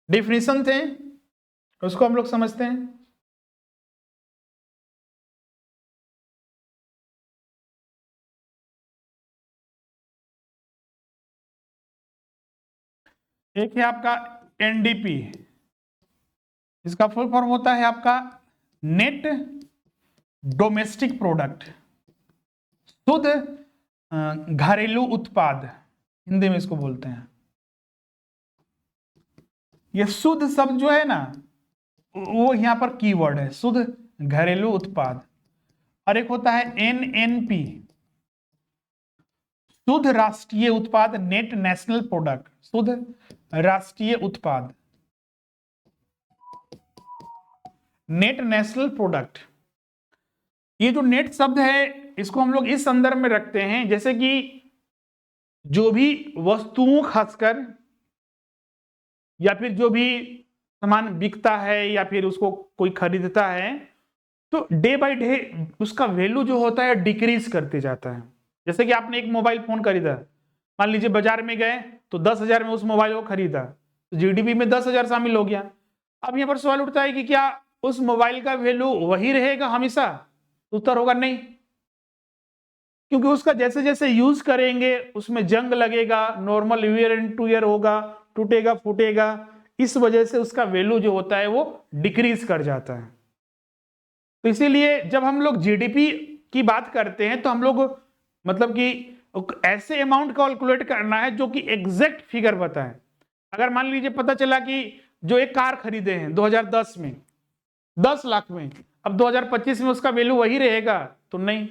डेफिनेशन थे, उसको हम लोग समझते हैं। एक है आपका एनडीपी, इसका फुल फॉर्म होता है आपका नेट डोमेस्टिक प्रोडक्ट, शुद्ध घरेलू उत्पाद, हिंदी में इसको बोलते हैं। ये शुद्ध शब्द जो है ना, वो यहां पर कीवर्ड है, शुद्ध घरेलू उत्पाद। और एक होता है एनएनपी, शुद्ध राष्ट्रीय उत्पाद, नेट नेशनल प्रोडक्ट, शुद्ध राष्ट्रीय उत्पाद, नेट नेशनल प्रोडक्ट। ये जो नेट शब्द है इसको हम लोग इस संदर्भ में रखते हैं, जैसे कि जो भी वस्तुओं खासकर या फिर जो भी सामान बिकता है या फिर उसको कोई खरीदता है, तो डे बाय डे उसका वैल्यू जो होता है डिक्रीज करते जाता है। जैसे कि आपने एक मोबाइल फोन खरीदा, मान लीजिए बाजार में गए तो 10,000 में उस मोबाइल को खरीदा, तो जीडीपी में 10,000 शामिल हो गया। अब यहाँ पर सवाल उठता है कि क्या उस मोबाइल का वैल्यू वही रहेगा हमेशा? उत्तर होगा नहीं, क्योंकि उसका जैसे जैसे यूज करेंगे उसमें जंग लगेगा, normal year and two year होगा, टूटेगा फूटेगा, इस वजह से उसका वैल्यू जो होता है वो डिक्रीज कर जाता है। तो इसीलिए जब हम लोग जीडीपी की बात करते हैं तो हम लोग मतलब कि ऐसे अमाउंट कैलकुलेट करना है जो कि एग्जैक्ट फिगर बताए। अगर मान लीजिए पता चला कि जो एक कार खरीदे हैं 2010 में 10 लाख में, अब 2025 में उसका वैल्यू वही रहेगा, तो नहीं,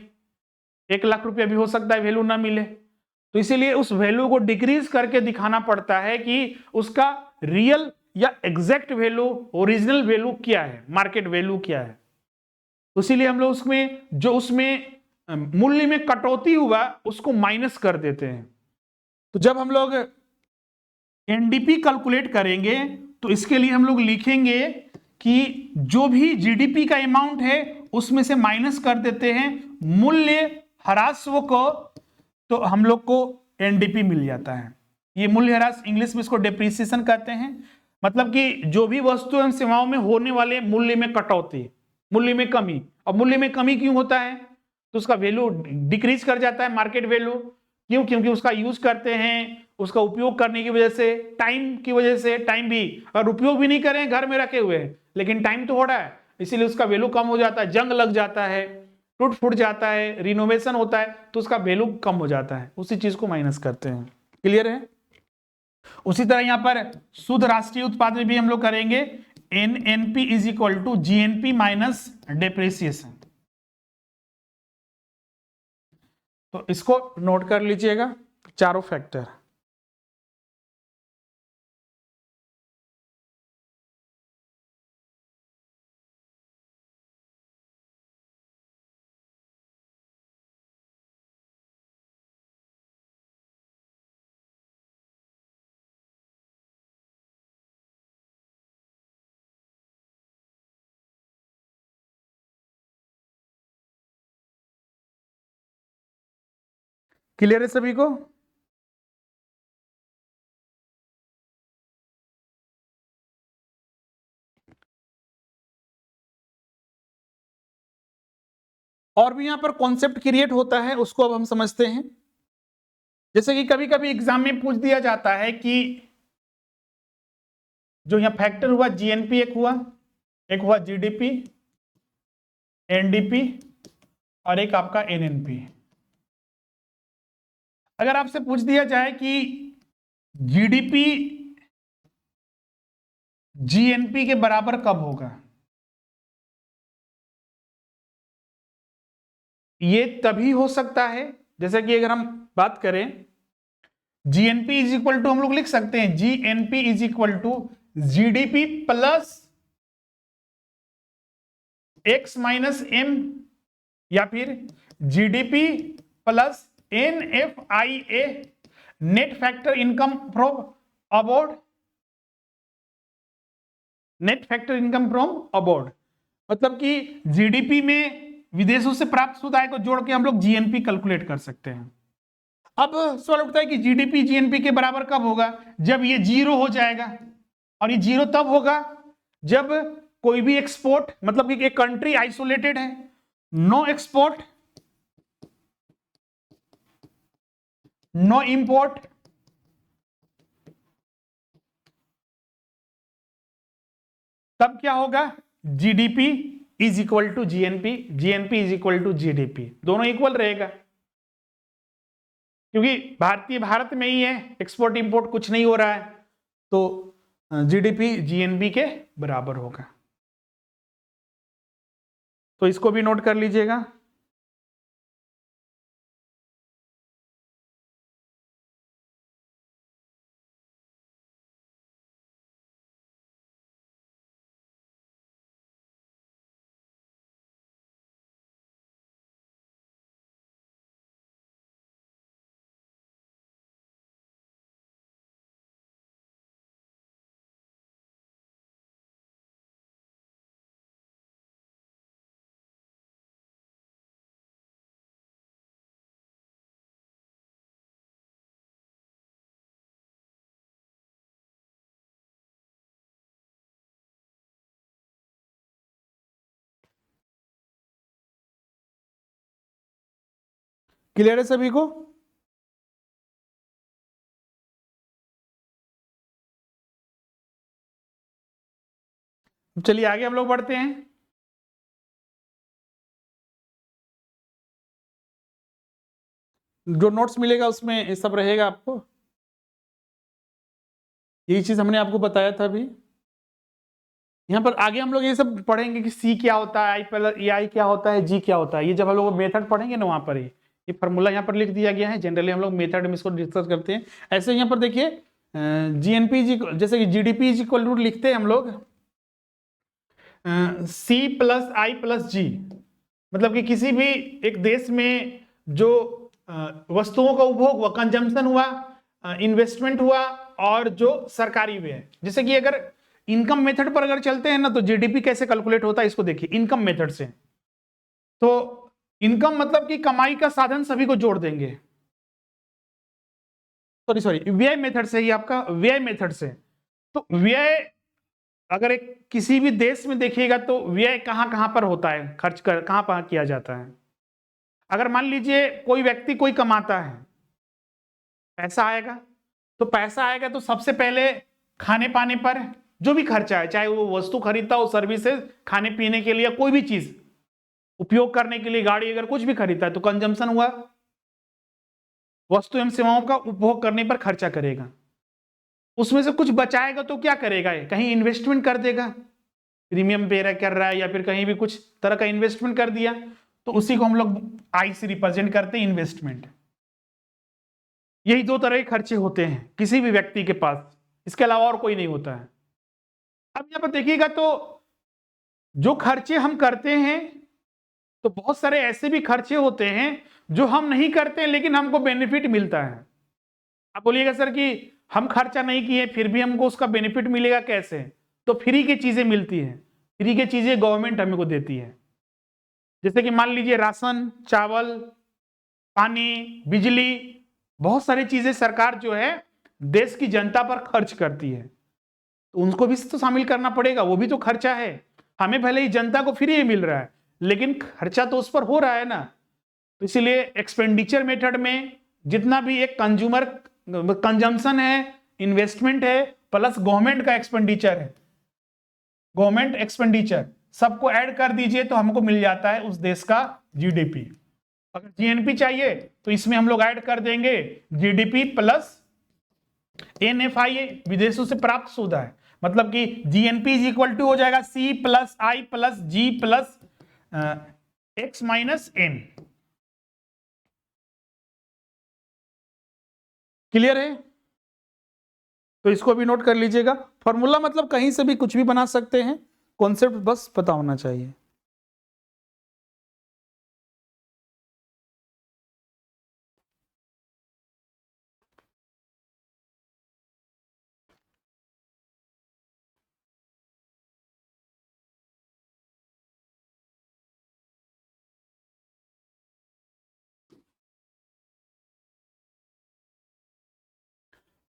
1 लाख रुपया भी हो सकता है वैल्यू ना मिले। तो इसीलिए उस वैल्यू को डिक्रीज करके दिखाना पड़ता है कि उसका रियल या एग्जैक्ट वैल्यू, ओरिजिनल वैल्यू क्या है, मार्केट वैल्यू क्या है। तो इसीलिए हम लोग उसमें जो उसमें मूल्य में कटौती हुआ उसको माइनस कर देते हैं। तो जब हम लोग एनडीपी कैलकुलेट करेंगे तो इसके लिए हम लोग लिखेंगे कि जो भी जीडीपी का अमाउंट है उसमें से माइनस कर देते हैं मूल्य ह्रास्व को, तो हम लोग को एनडीपी मिल जाता है। ये मूल्य ह्रास, इंग्लिश में इसको डेप्रिसिएशन कहते हैं, मतलब कि जो भी वस्तु एवं सेवाओं में होने वाले मूल्य में कटौती, मूल्य में कमी। और मूल्य में कमी क्यों होता है? तो उसका वैल्यू डिक्रीज कर जाता है, मार्केट वैल्यू। क्यों? क्योंकि उसका यूज करते हैं, उसका उपयोग करने की वजह से, टाइम की वजह से, टाइम भी अगर उपयोग भी नहीं करें, घर में रखे हुए हैं, लेकिन टाइम तो हो रहा है, इसीलिए उसका वैल्यू कम हो जाता है, जंग लग जाता है, टूट फूट जाता है, रिनोवेशन होता है, तो उसका वैल्यू कम हो जाता है, उसी चीज को माइनस करते हैं। क्लियर है? उसी तरह यहां पर शुद्ध राष्ट्रीय उत्पाद में भी हम लोग करेंगे NNP is equal to GNP minus depreciation. तो इसको नोट कर लीजिएगा, चारों फैक्टर। क्लियर है सभी को? और भी यहां पर कॉन्सेप्ट क्रिएट होता है, उसको अब हम समझते हैं। जैसे कि कभी कभी एग्जाम में पूछ दिया जाता है कि जो यहां फैक्टर हुआ जीएनपी, एक हुआ जीडीपी, एनडीपी और एक आपका एनएनपी। अगर आपसे पूछ दिया जाए कि जीडीपी जीएनपी के बराबर कब होगा, ये तभी हो सकता है, जैसे कि अगर हम बात करें जीएनपी इज इक्वल टू, हम लोग लिख सकते हैं GNP is equal to GDP plus X minus M, या फिर GDP plus NFIA, net factor income from abroad, net factor income from abroad. मतलब कि जीडीपी में विदेशों से प्राप्त शुद्ध आय को जोड़ के हम लोग जीएनपी कैलकुलेट कर सकते हैं। अब सवाल उठता है कि जीडीपी जीएनपी के बराबर कब होगा? जब ये जीरो हो जाएगा। और ये जीरो तब होगा जब कोई भी एक्सपोर्ट, मतलब कि एक कंट्री आइसोलेटेड है, नो एक्सपोर्ट, नो इंपोर्ट, तब क्या होगा? GDP is equal to GNP, GNP is equal to GDP, दोनों इक्वल रहेगा, क्योंकि भारत में ही है, एक्सपोर्ट इंपोर्ट कुछ नहीं हो रहा है, तो जीडीपी जीएनपी के बराबर होगा। तो इसको भी नोट कर लीजिएगा। क्लियर है सभी को? चलिए आगे हम लोग बढ़ते हैं। जो नोट्स मिलेगा उसमें ये सब रहेगा आपको, यही चीज हमने आपको बताया था अभी। यहाँ पर आगे हम लोग ये सब पढ़ेंगे कि सी क्या होता है, आई प्लस ए आई क्या होता है, जी क्या होता है। ये जब हम लोग मेथड पढ़ेंगे ना, वहां पर ये फॉर्मूला यहाँ पर लिख दिया गया है। जनरली हम लोग मेथड में इसको डिस्कस करते हैं। ऐसे यहाँ पर देखिए जीएनपी जी, जैसे कि जीडीपी इज इक्वल टू लिखते हैं हम लोग सी प्लस आई प्लस जी, मतलब कि किसी भी एक देश में जो वस्तुओं का उपभोग हुआ, कंजम्पशन हुआ, इन्वेस्टमेंट हुआ, और जो सरकारी व्यय, जैसे कि अगर इनकम मेथड पर अगर चलते हैं ना, तो जीडीपी कैसे कैलकुलेट होता है इसको देखिए इनकम मेथड से। तो इनकम मतलब कि कमाई का साधन सभी को जोड़ देंगे, सॉरी सॉरी, व्यय मेथड से ही, आपका व्यय मेथड से। तो व्यय अगर एक किसी भी देश में देखिएगा तो व्यय कहां कहां पर होता है, खर्च कर कहां पर किया जाता है। अगर मान लीजिए कोई व्यक्ति कोई कमाता है, पैसा आएगा, तो पैसा आएगा तो सबसे पहले खाने पाने पर जो भी खर्चा है, चाहे वो वस्तु खरीदता हो, सर्विसेज, खाने पीने के लिए, कोई भी चीज उपयोग करने के लिए, गाड़ी अगर कुछ भी खरीदता है तो कंजम्पशन हुआ, वस्तु एवं सेवाओं का उपभोग करने पर खर्चा करेगा। उसमें से कुछ बचाएगा तो क्या करेगा? कहीं इन्वेस्टमेंट कर देगा, प्रीमियम पे कर रहा है या फिर कहीं भी कुछ तरह का इन्वेस्टमेंट कर दिया, तो उसी को हम लोग आई से रिप्रेजेंट करते हैं, इन्वेस्टमेंट। यही दो तरह के खर्चे होते हैं किसी भी व्यक्ति के पास, इसके अलावा और कोई नहीं होता है। अब यहां पर देखिएगा तो जो खर्चे हम करते हैं, तो बहुत सारे ऐसे भी खर्चे होते हैं जो हम नहीं करते लेकिन हमको बेनिफिट मिलता है। आप बोलिएगा सर कि हम खर्चा नहीं किए फिर भी हमको उसका बेनिफिट मिलेगा कैसे? तो फ्री की चीजें मिलती हैं, फ्री की चीजें गवर्नमेंट हमको देती है। जैसे कि मान लीजिए राशन, चावल, पानी, बिजली, बहुत सारी चीजें सरकार जो है देश की जनता पर खर्च करती है, तो उनको भी तो शामिल करना पड़ेगा, वो भी तो खर्चा है। हमें भले ही जनता को फ्री मिल रहा है लेकिन खर्चा तो उस पर हो रहा है ना। तो इसलिए एक्सपेंडिचर मेथड में जितना भी एक कंज्यूमर कंजम्पशन है, इन्वेस्टमेंट है, प्लस गवर्नमेंट का एक्सपेंडिचर है, गवर्नमेंट एक्सपेंडिचर, सबको ऐड कर दीजिए तो हमको मिल जाता है उस देश का जीडीपी। अगर जीएनपी चाहिए तो इसमें हम लोग ऐड कर देंगे जीडीपी प्लस एनएफआई, विदेशों से प्राप्त सुविधा है, मतलब कि जीएनपी इज इक्वल टू हो जाएगा C plus I plus G plus X minus N. Clear है? तो इसको भी नोट कर लीजिएगा। फॉर्मूला मतलब कहीं से भी कुछ भी बना सकते हैं, कॉन्सेप्ट बस पता होना चाहिए।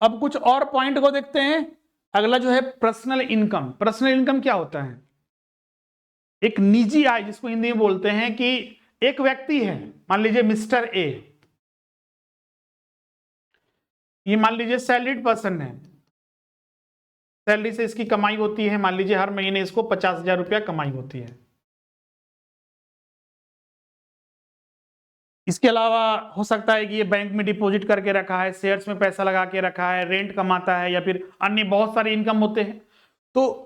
अब कुछ और पॉइंट को देखते हैं। अगला जो है पर्सनल इनकम। पर्सनल इनकम क्या होता है? एक निजी आय, जिसको हिंदी में बोलते हैं कि एक व्यक्ति है, मान लीजिए मिस्टर ए, ये मान लीजिए सैलरीड पर्सन है, सैलरी से इसकी कमाई होती है, मान लीजिए हर महीने इसको 50,000 रुपया कमाई होती है। इसके अलावा हो सकता है कि ये बैंक में डिपॉजिट करके रखा है, शेयर्स में पैसा लगा के रखा है, रेंट कमाता है, या फिर अन्य बहुत सारे इनकम होते हैं। तो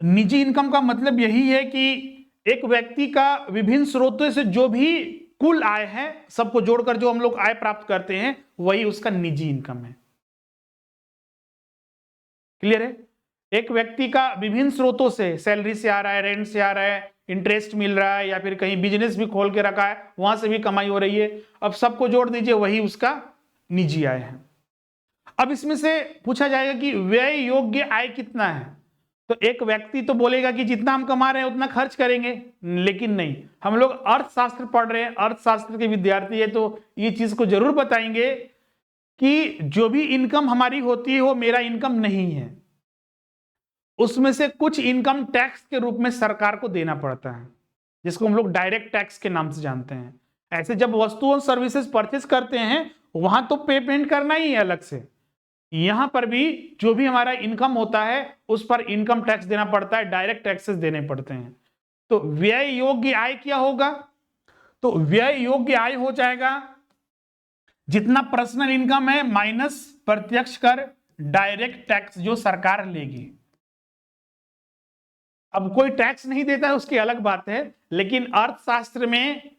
निजी इनकम का मतलब यही है कि एक व्यक्ति का विभिन्न स्रोतों से जो भी कुल आय है, सबको जोड़कर जो हम लोग आय प्राप्त करते हैं, वही उसका निजी इनकम है। क्लियर है? एक व्यक्ति का विभिन्न स्रोतों से, सैलरी से आ रहा है, रेंट से आ रहा है, इंटरेस्ट मिल रहा है, या फिर कहीं बिजनेस भी खोल के रखा है, वहां से भी कमाई हो रही है, अब सबको जोड़ दीजिए, वही उसका निजी आय है। अब इसमें से पूछा जाएगा कि व्यय योग्य आय कितना है? तो एक व्यक्ति तो बोलेगा कि जितना हम कमा रहे हैं उतना खर्च करेंगे, लेकिन नहीं, हम लोग अर्थशास्त्र पढ़ रहे हैं, अर्थशास्त्र के विद्यार्थी है, तो ये चीज को जरूर बताएंगे कि जो भी इनकम हमारी होती है वो मेरा इनकम नहीं है, उसमें से कुछ इनकम टैक्स के रूप में सरकार को देना पड़ता है, जिसको हम लोग डायरेक्ट टैक्स के नाम से जानते हैं। ऐसे जब वस्तु और सर्विसेज परचेस करते हैं, वहां तो पेमेंट करना ही है अलग से, यहां पर भी जो भी हमारा इनकम होता है उस पर इनकम टैक्स देना पड़ता है, डायरेक्ट टैक्सेस देने पड़ते हैं। तो व्यय योग्य आय क्या होगा? तो व्यय योग्य आय हो जाएगा जितना पर्सनल इनकम है माइनस प्रत्यक्ष कर, डायरेक्ट टैक्स जो सरकार लेगी। अब कोई टैक्स नहीं देता है उसकी अलग बात है, लेकिन अर्थशास्त्र में,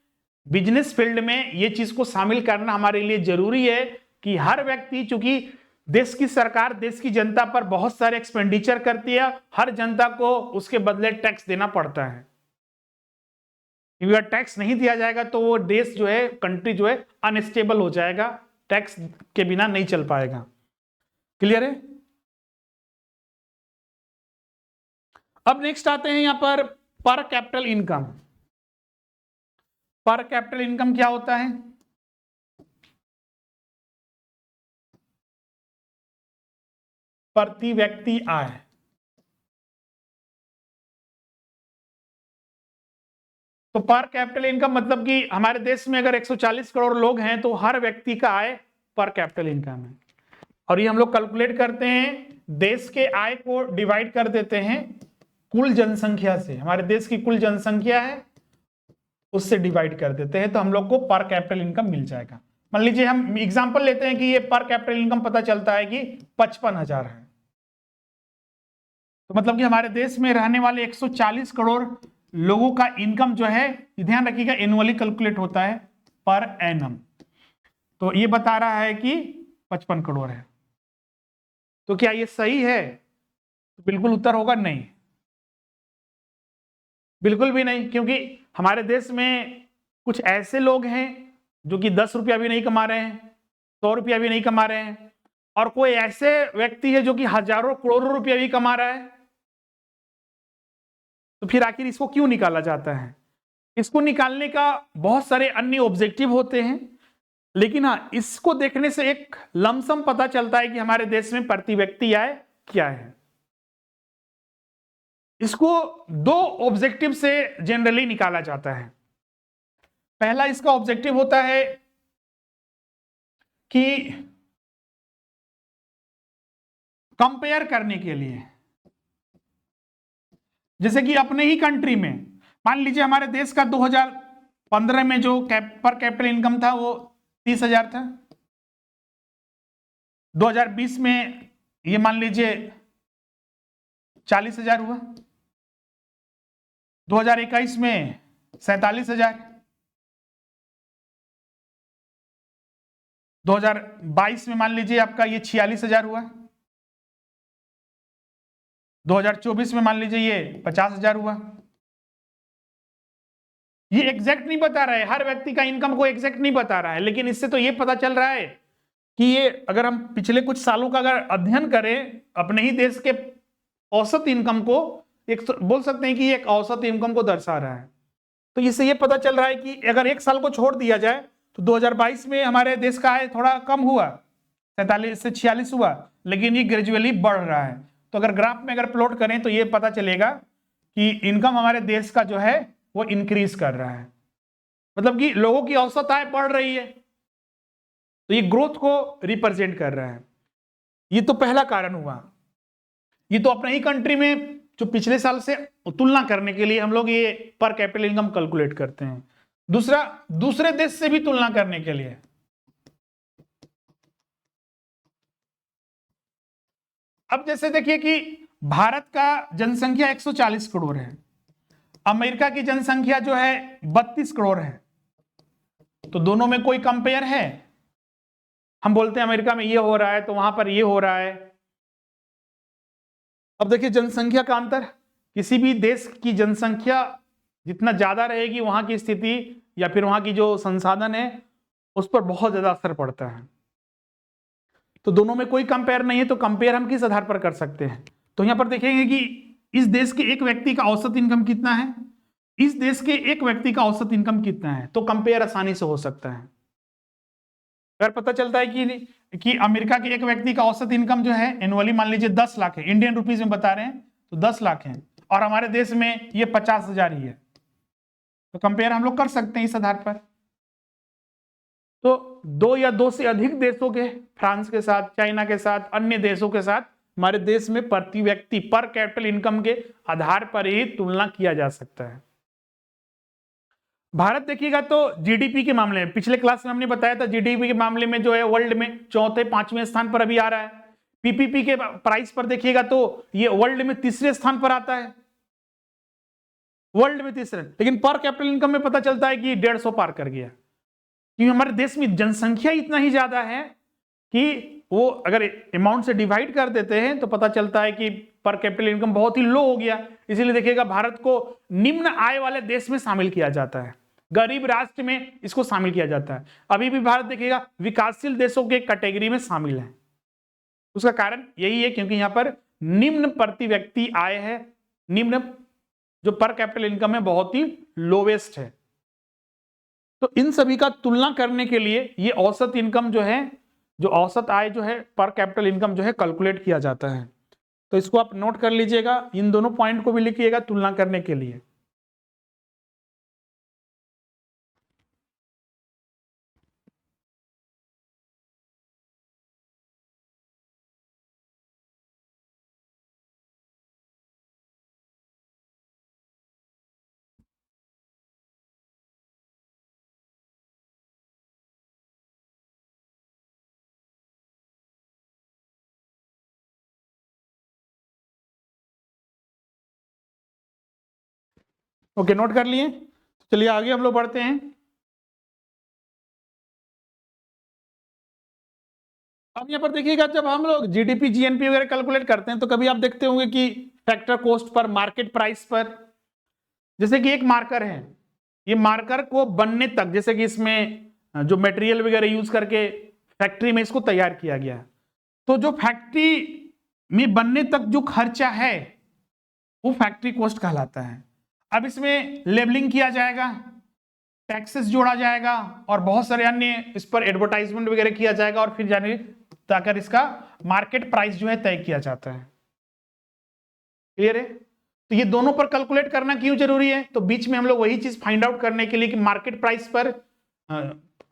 बिजनेस फील्ड में ये चीज को शामिल करना हमारे लिए जरूरी है कि हर व्यक्ति, चूंकि देश की सरकार देश की जनता पर बहुत सारे एक्सपेंडिचर करती है, हर जनता को उसके बदले टैक्स देना पड़ता है। अगर टैक्स नहीं दिया जाएगा तो वो देश जो है, कंट्री जो है अनस्टेबल हो जाएगा, टैक्स के बिना नहीं चल पाएगा। क्लियर है? अब नेक्स्ट आते हैं यहां पर कैपिटल इनकम। पर कैपिटल इनकम क्या होता है? प्रति व्यक्ति आय। तो पर कैपिटल इनकम मतलब कि हमारे देश में अगर 140 करोड़ लोग हैं तो हर व्यक्ति का आय पर कैपिटल इनकम है, और ये हम लोग कैलकुलेट करते हैं, देश के आय को डिवाइड कर देते हैं कुल जनसंख्या से। हमारे देश की कुल जनसंख्या है, उससे डिवाइड कर देते हैं, तो हम लोग को पर कैपिटल इनकम मिल जाएगा। मान लीजिए हम एग्जांपल लेते हैं कि ये पर कैपिटल इनकम पता चलता है कि 55,000 है, तो मतलब कि हमारे देश में रहने वाले 140 करोड़ लोगों का इनकम जो है, ध्यान रखिएगा, एनुअली कैलकुलेट होता है पर एनम, तो ये बता रहा है कि 55 करोड़ है। तो क्या ये सही है? तो बिल्कुल उत्तर होगा नहीं, बिल्कुल भी नहीं, क्योंकि हमारे देश में कुछ ऐसे लोग हैं जो कि 10 रुपया भी नहीं कमा रहे हैं, 100 रुपया भी नहीं कमा रहे हैं, और कोई ऐसे व्यक्ति है जो कि हजारों करोड़ों रुपया भी कमा रहा है। तो फिर आखिर इसको क्यों निकाला जाता है? इसको निकालने का बहुत सारे अन्य ऑब्जेक्टिव होते हैं, लेकिन हाँ, इसको देखने से एक लमसम पता चलता है कि हमारे देश में प्रति व्यक्ति आय क्या है। इसको दो ऑब्जेक्टिव से जनरली निकाला जाता है। पहला इसका ऑब्जेक्टिव होता है कि कंपेयर करने के लिए, जैसे कि अपने ही कंट्री में मान लीजिए हमारे देश का 2015 में जो पर कैपिटल इनकम था वो 30,000 था, 2020 में ये मान लीजिए 40,000 हुआ, 2021 में 47,000, 2022 में मान लीजिए आपका ये 46,000 हुआ, 2024 में मान लीजिए ये 50,000 हुआ। ये एग्जैक्ट नहीं बता रहा है, हर व्यक्ति का इनकम को एग्जैक्ट नहीं बता रहा है, लेकिन इससे तो ये पता चल रहा है कि ये, अगर हम पिछले कुछ सालों का अगर अध्ययन करें अपने ही देश के औसत इनकम को, एक बोल सकते हैं कि ये एक औसत इनकम को दर्शा रहा है। तो इससे ये पता चल रहा है कि अगर एक साल को छोड़ दिया जाए तो 2022 में हमारे देश का आय थोड़ा कम हुआ, 47 से 46 हुआ, लेकिन ये ग्रेजुअली बढ़ रहा है। तो अगर ग्राफ में अगर प्लॉट करें तो ये पता चलेगा कि इनकम हमारे देश का जो है वो इंक्रीज कर रहा है, मतलब कि लोगों की औसत आय बढ़ रही है, तो ये ग्रोथ को रिप्रेजेंट कर रहा है। ये तो पहला कारण हुआ। ये तो अपने ही कंट्री में जो पिछले साल से तुलना करने के लिए हम लोग ये पर कैपिटल इनकम कैलकुलेट करते हैं। दूसरा, दूसरे देश से भी तुलना करने के लिए। अब जैसे देखिए कि भारत का जनसंख्या 140 करोड़ है, अमेरिका की जनसंख्या जो है 32 करोड़ है, तो दोनों में कोई कंपेयर है? हम बोलते हैं अमेरिका में ये हो रहा है तो वहां पर ये हो रहा है। अब देखिए जनसंख्या का अंतर, किसी भी देश की जनसंख्या जितना ज्यादा रहेगी वहां की स्थिति या फिर वहां की जो संसाधन है उस पर बहुत ज्यादा असर पड़ता है। तो दोनों में कोई कंपेयर नहीं है, तो कंपेयर हम किस आधार पर कर सकते हैं? तो यहां पर देखेंगे कि इस देश के एक व्यक्ति का औसत इनकम कितना है, इस देश के एक व्यक्ति का औसत इनकम कितना है, तो कंपेयर आसानी से हो सकता है। अगर पता चलता है कि अमेरिका के एक व्यक्ति का औसत इनकम जो है एनुअली मान लीजिए 10 लाख है, इंडियन रुपीज में बता रहे हैं तो 10 लाख है, और हमारे देश में ये 50,000 ही है, तो कंपेयर हम लोग कर सकते हैं इस आधार पर। तो 2 या 2 से अधिक देशों के, फ्रांस के साथ, चाइना के साथ, अन्य देशों के साथ हमारे देश में प्रति व्यक्ति पर कैपिटल इनकम के आधार पर ही तुलना किया जा सकता है। भारत देखिएगा तो जीडीपी के मामले में, पिछले क्लास में हमने बताया था जीडीपी के मामले में जो है वर्ल्ड में चौथे 5वें स्थान पर अभी आ रहा है। पीपीपी के प्राइस पर देखिएगा तो ये वर्ल्ड में 3रे स्थान पर आता है, वर्ल्ड में 3रे, लेकिन पर कैपिटल इनकम में पता चलता है कि 150 पार कर गया, क्योंकि हमारे देश में जनसंख्या इतना ही ज्यादा है कि वो अगर अमाउंट से डिवाइड कर देते हैं तो पता चलता है कि पर कैपिटल इनकम बहुत ही लो हो गया। इसीलिए देखिएगा भारत को निम्न आय वाले देश में शामिल किया जाता है, गरीब राष्ट्र में इसको शामिल किया जाता है। अभी भी भारत देखिएगा विकासशील देशों के कैटेगरी में शामिल है। उसका कारण यही है क्योंकि यहां पर निम्न प्रति व्यक्ति आय है, निम्न जो पर कैपिटल इनकम है बहुत ही लोवेस्ट है। तो इन सभी का तुलना करने के लिए ये औसत इनकम जो है, जो औसत आय जो है पर कैपिटल इनकम जो है कैलकुलेट किया जाता है। तो इसको आप नोट कर लीजिएगा, इन दोनों पॉइंट को भी लिखिएगा तुलना करने के लिए। ओके, नोट कर लिए। चलिए आगे हम लोग बढ़ते हैं। अब यहाँ पर देखिएगा जब हम लोग जीडीपी जीएनपी वगैरह कैलकुलेट करते हैं तो कभी आप देखते होंगे कि factor cost per, market price पर, जैसे कि एक मार्कर है, ये मार्कर को बनने तक, जैसे कि इसमें जो मटेरियल वगैरह यूज करके फैक्ट्री में इसको तैयार किया गया, तो जो फैक्ट्री में बनने तक जो खर्चा है वो फैक्ट्री कॉस्ट कहलाता है। अब इसमें लेबलिंग किया जाएगा, टैक्सेस जोड़ा जाएगा और बहुत सारे अन्य इस पर एडवर्टाइजमेंट वगैरह किया जाएगा और फिर जाने ताकर इसका मार्केट प्राइस जो है तय किया जाता है। क्लियर है? तो ये दोनों पर कैलकुलेट करना क्यों जरूरी है? तो बीच में हम लोग वही चीज फाइंड आउट करने के लिए कि मार्केट प्राइस पर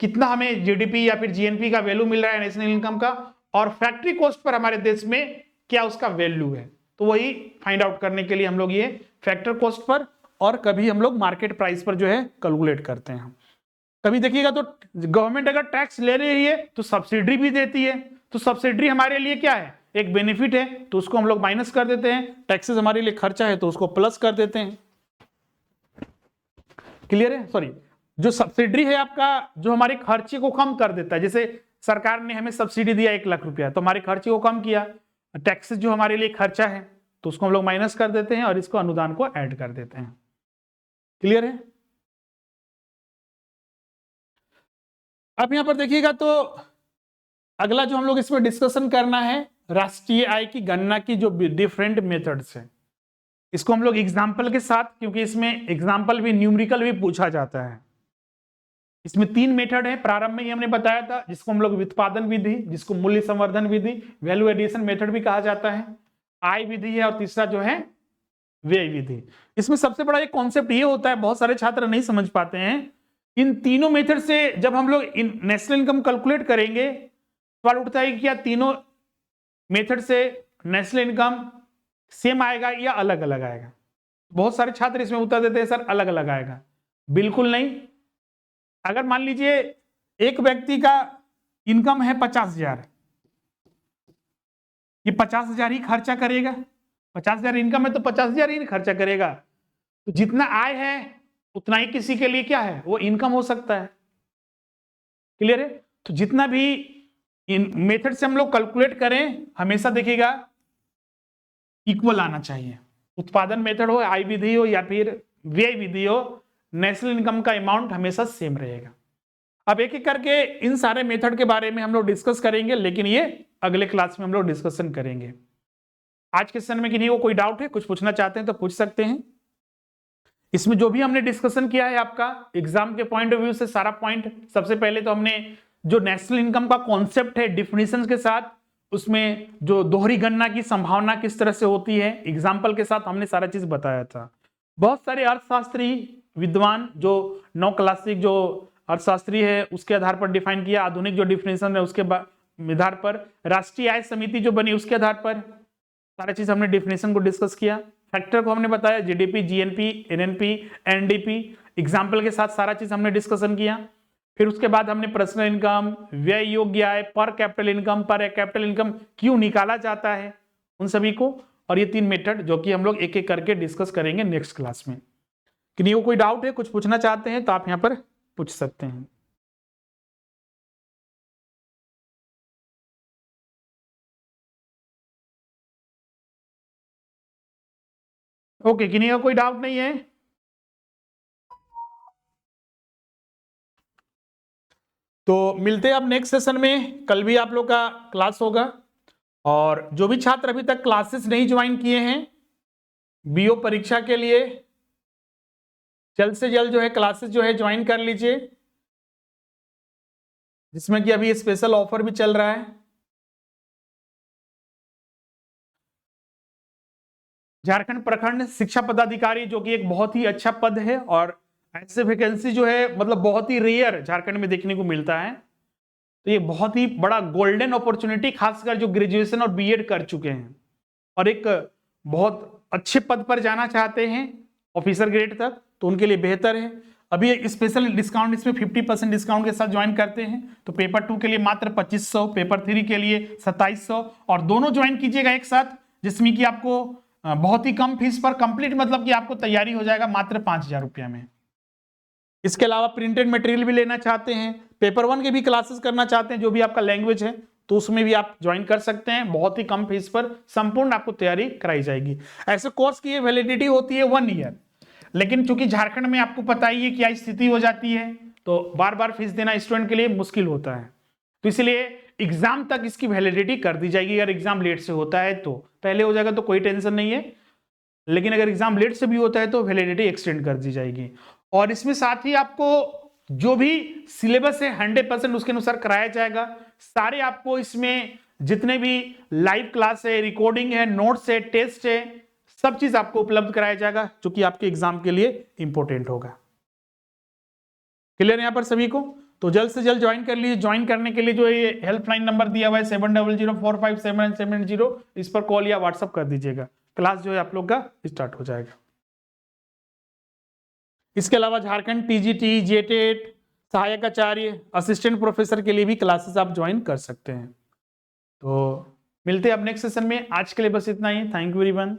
कितना हमें जीडीपी या फिर जीएनपी का वैल्यू मिल रहा है, नेशनल इनकम का, और फैक्ट्री कॉस्ट पर हमारे देश में क्या उसका वैल्यू है, तो वही फाइंड आउट करने के लिए हम लोग ये फैक्टर कॉस्ट पर और कभी हम लोग मार्केट प्राइस पर जो है कैलकुलेट करते हैं। कभी देखिएगा तो गवर्नमेंट अगर टैक्स ले रही है तो सब्सिडी भी देती है, तो सब्सिडी हमारे लिए क्या है? एक बेनिफिट है, तो उसको हम लोग माइनस कर देते हैं। टैक्सेस हमारे लिए खर्चा है तो उसको प्लस कर देते हैं। क्लियर है? सॉरी, जो सब्सिडी है आपका, जो हमारे खर्चे को कम कर देता है, जैसे सरकार ने हमें सब्सिडी दिया 1 लाख रुपया, तो हमारे खर्चे को कम किया। टैक्सेस जो हमारे लिए खर्चा है तो उसको हम लोग माइनस कर देते हैं और इसको अनुदान को ऐड कर देते हैं। क्लियर है? अब यहां पर देखिएगा तो अगला जो हम लोग इसमें डिस्कशन करना है, राष्ट्रीय आय की गणना की जो डिफरेंट मेथड्स है, इसको हम लोग एग्जाम्पल के साथ, क्योंकि इसमें एग्जाम्पल भी, न्यूमेरिकल भी पूछा जाता है, इसमें 3 मेथड है, प्रारंभ में ही हमने बताया था, जिसको हम लोग उत्पादन विधि, जिसको मूल्य संवर्धन विधि, वैल्यू एडिशन मेथड भी कहा जाता है, आय विधि है, और तीसरा जो है व्यय विधि। इसमें सबसे बड़ा एक कॉन्सेप्ट ये होता है, बहुत सारे छात्र नहीं समझ पाते हैं, इन तीनों मेथड से जब हम लोग नेशनल इनकम कैलकुलेट करेंगे, सवाल उठता है कि क्या तीनों मेथड से नेशनल इनकम सेम आएगा या अलग अलग आएगा। बहुत सारे छात्र इसमें उत्तर देते हैं सर अलग अलग आएगा। बिल्कुल नहीं। अगर मान लीजिए एक व्यक्ति का इनकम है 50,000, ये 50,000 ही खर्चा करेगा, 50,000 इनकम है तो 50,000 ही खर्चा करेगा, तो जितना आय है उतना ही किसी के लिए क्या है, वो इनकम हो सकता है। क्लियर है? तो जितना भी इन मेथड से हम लोग कैलकुलेट करें, हमेशा देखिएगा इक्वल आना चाहिए। उत्पादन मेथड हो, आय विधि हो या फिर व्यय विधि हो, नेशनल इनकम का अमाउंट हमेशा सेम रहेगा। अब एक एक करके इन सारे मेथड के बारे में हम लोग डिस्कस करेंगे, लेकिन ये अगले क्लास में हम लोग डिस्कशन करेंगे। आज के सेशन में किन्हीं को कोई डाउट है, कुछ पूछना चाहते हैं तो पूछ सकते हैं। इसमें जो भी हमने डिस्कशन किया है आपका एग्जाम के पॉइंट ऑफ व्यू से सारा पॉइंट, सबसे पहले तो हमने जो नेशनल इनकम का कॉन्सेप्ट है डिफिनेशन के साथ, उसमें जो दोहरी गणना की संभावना किस तरह से होती है, एग्जाम्पल के साथ हमने सारा चीज बताया था। बहुत सारे अर्थशास्त्री विद्वान जो 9 क्लासिक जो अर्थशास्त्री है उसके आधार पर डिफाइन किया, आधुनिक जो डिफिनेशन है उसके आधार पर, राष्ट्रीय आय समिति जो बनी उसके आधार पर सारा चीज हमने डिफिनेशन को डिस्कस किया। फैक्टर को हमने बताया GDP, GNP, NNP, NDP, example के साथ सारा चीज हमने डिस्कशन किया। फिर उसके बाद हमने पर्सनल इनकम, व्यय योग्य आय, पर कैपिटल इनकम क्यों निकाला जाता है, उन सभी को, और ये 3 मेथड जो कि हम लोग एक एक करके डिस्कस करेंगे नेक्स्ट क्लास में। किन्हीं को कोई डाउट है, कुछ पूछना चाहते हैं तो आप यहाँ पर पूछ सकते हैं। ओके, किन्हीं का कोई डाउट नहीं है? तो मिलते हैं अब नेक्स्ट सेशन में। कल भी आप लोग का क्लास होगा, और जो भी छात्र अभी तक क्लासेस नहीं ज्वाइन किए हैं बीओ परीक्षा के लिए, जल्द से जल्द जो है क्लासेस जो है ज्वाइन कर लीजिए, जिसमें कि अभी स्पेशल ऑफर भी चल रहा है। झारखंड प्रखंड शिक्षा पदाधिकारी जो कि एक बहुत ही अच्छा पद है, और ऐसे वैकेंसी जो है मतलब बहुत ही रेयर झारखंड में देखने को मिलता है। तो ये बहुत ही बड़ा गोल्डन अपॉर्चुनिटी, खासकर जो ग्रेजुएशन और बीएड कर चुके हैं और एक बहुत अच्छे पद पर जाना चाहते हैं ऑफिसर ग्रेड तक, तो उनके लिए बेहतर है। अभी स्पेशल डिस्काउंट इसमें 50% डिस्काउंट के साथ ज्वाइन करते हैं, तो पेपर 2 के लिए मात्र 2500, पेपर 3 के लिए 2700, और दोनों ज्वाइन कीजिएगा एक साथ, जिसमें कि आपको बहुत ही कम फीस पर कंप्लीट मतलब कि आपको तैयारी हो जाएगा मात्र 5,000 रुपया में। इसके अलावा प्रिंटेड मटेरियल भी लेना चाहते हैं, पेपर 1 के भी क्लासेस करना चाहते हैं जो भी आपका लैंग्वेज है, तो उसमें भी आप ज्वाइन कर सकते हैं। बहुत ही कम फीस पर संपूर्ण आपको तैयारी कराई जाएगी। ऐसे कोर्स की वैलिडिटी होती है 1 ईयर, लेकिन चूंकि झारखंड में आपको पता ही है क्या स्थिति हो जाती है, तो बार बार फीस देना स्टूडेंट के लिए मुश्किल होता है, तो इसलिए एग्जाम तक इसकी वैलिडिटी कर दी जाएगी। अगर एग्जाम लेट से होता है तो, पहले हो जाएगा तो कोई टेंशन नहीं है, लेकिन अगर एग्जाम लेट से भी होता है तो वैलिडिटी एक्सटेंड कर दी जाएगी। और इसमें साथ ही आपको जो भी सिलेबस है 100% उसके अनुसार कराया जाएगा। सारे आपको इसमें जितने भी लाइव क्लास है, रिकॉर्डिंग है, नोट्स है, टेस्ट है, सब चीज आपको उपलब्ध कराया जाएगा, जो कि आपके एग्जाम के लिए इंपॉर्टेंट होगा। क्लियर यहां पर सभी को? तो जल्द से जल्द ज्वाइन कर लीजिए। ज्वाइन करने के लिए जो ये हेल्पलाइन नंबर दिया हुआ है 7004579770, इस पर कॉल या व्हाट्सअप कर दीजिएगा। क्लास जो है आप लोग का स्टार्ट हो जाएगा। इसके अलावा झारखंड टीजीटी, जेटेट, सहायक आचार्य, असिस्टेंट प्रोफेसर के लिए भी क्लासेस आप ज्वाइन कर सकते हैं। तो मिलते हैं अब नेक्स्ट सेशन में। आज के लिए बस इतना ही। Thank you everyone.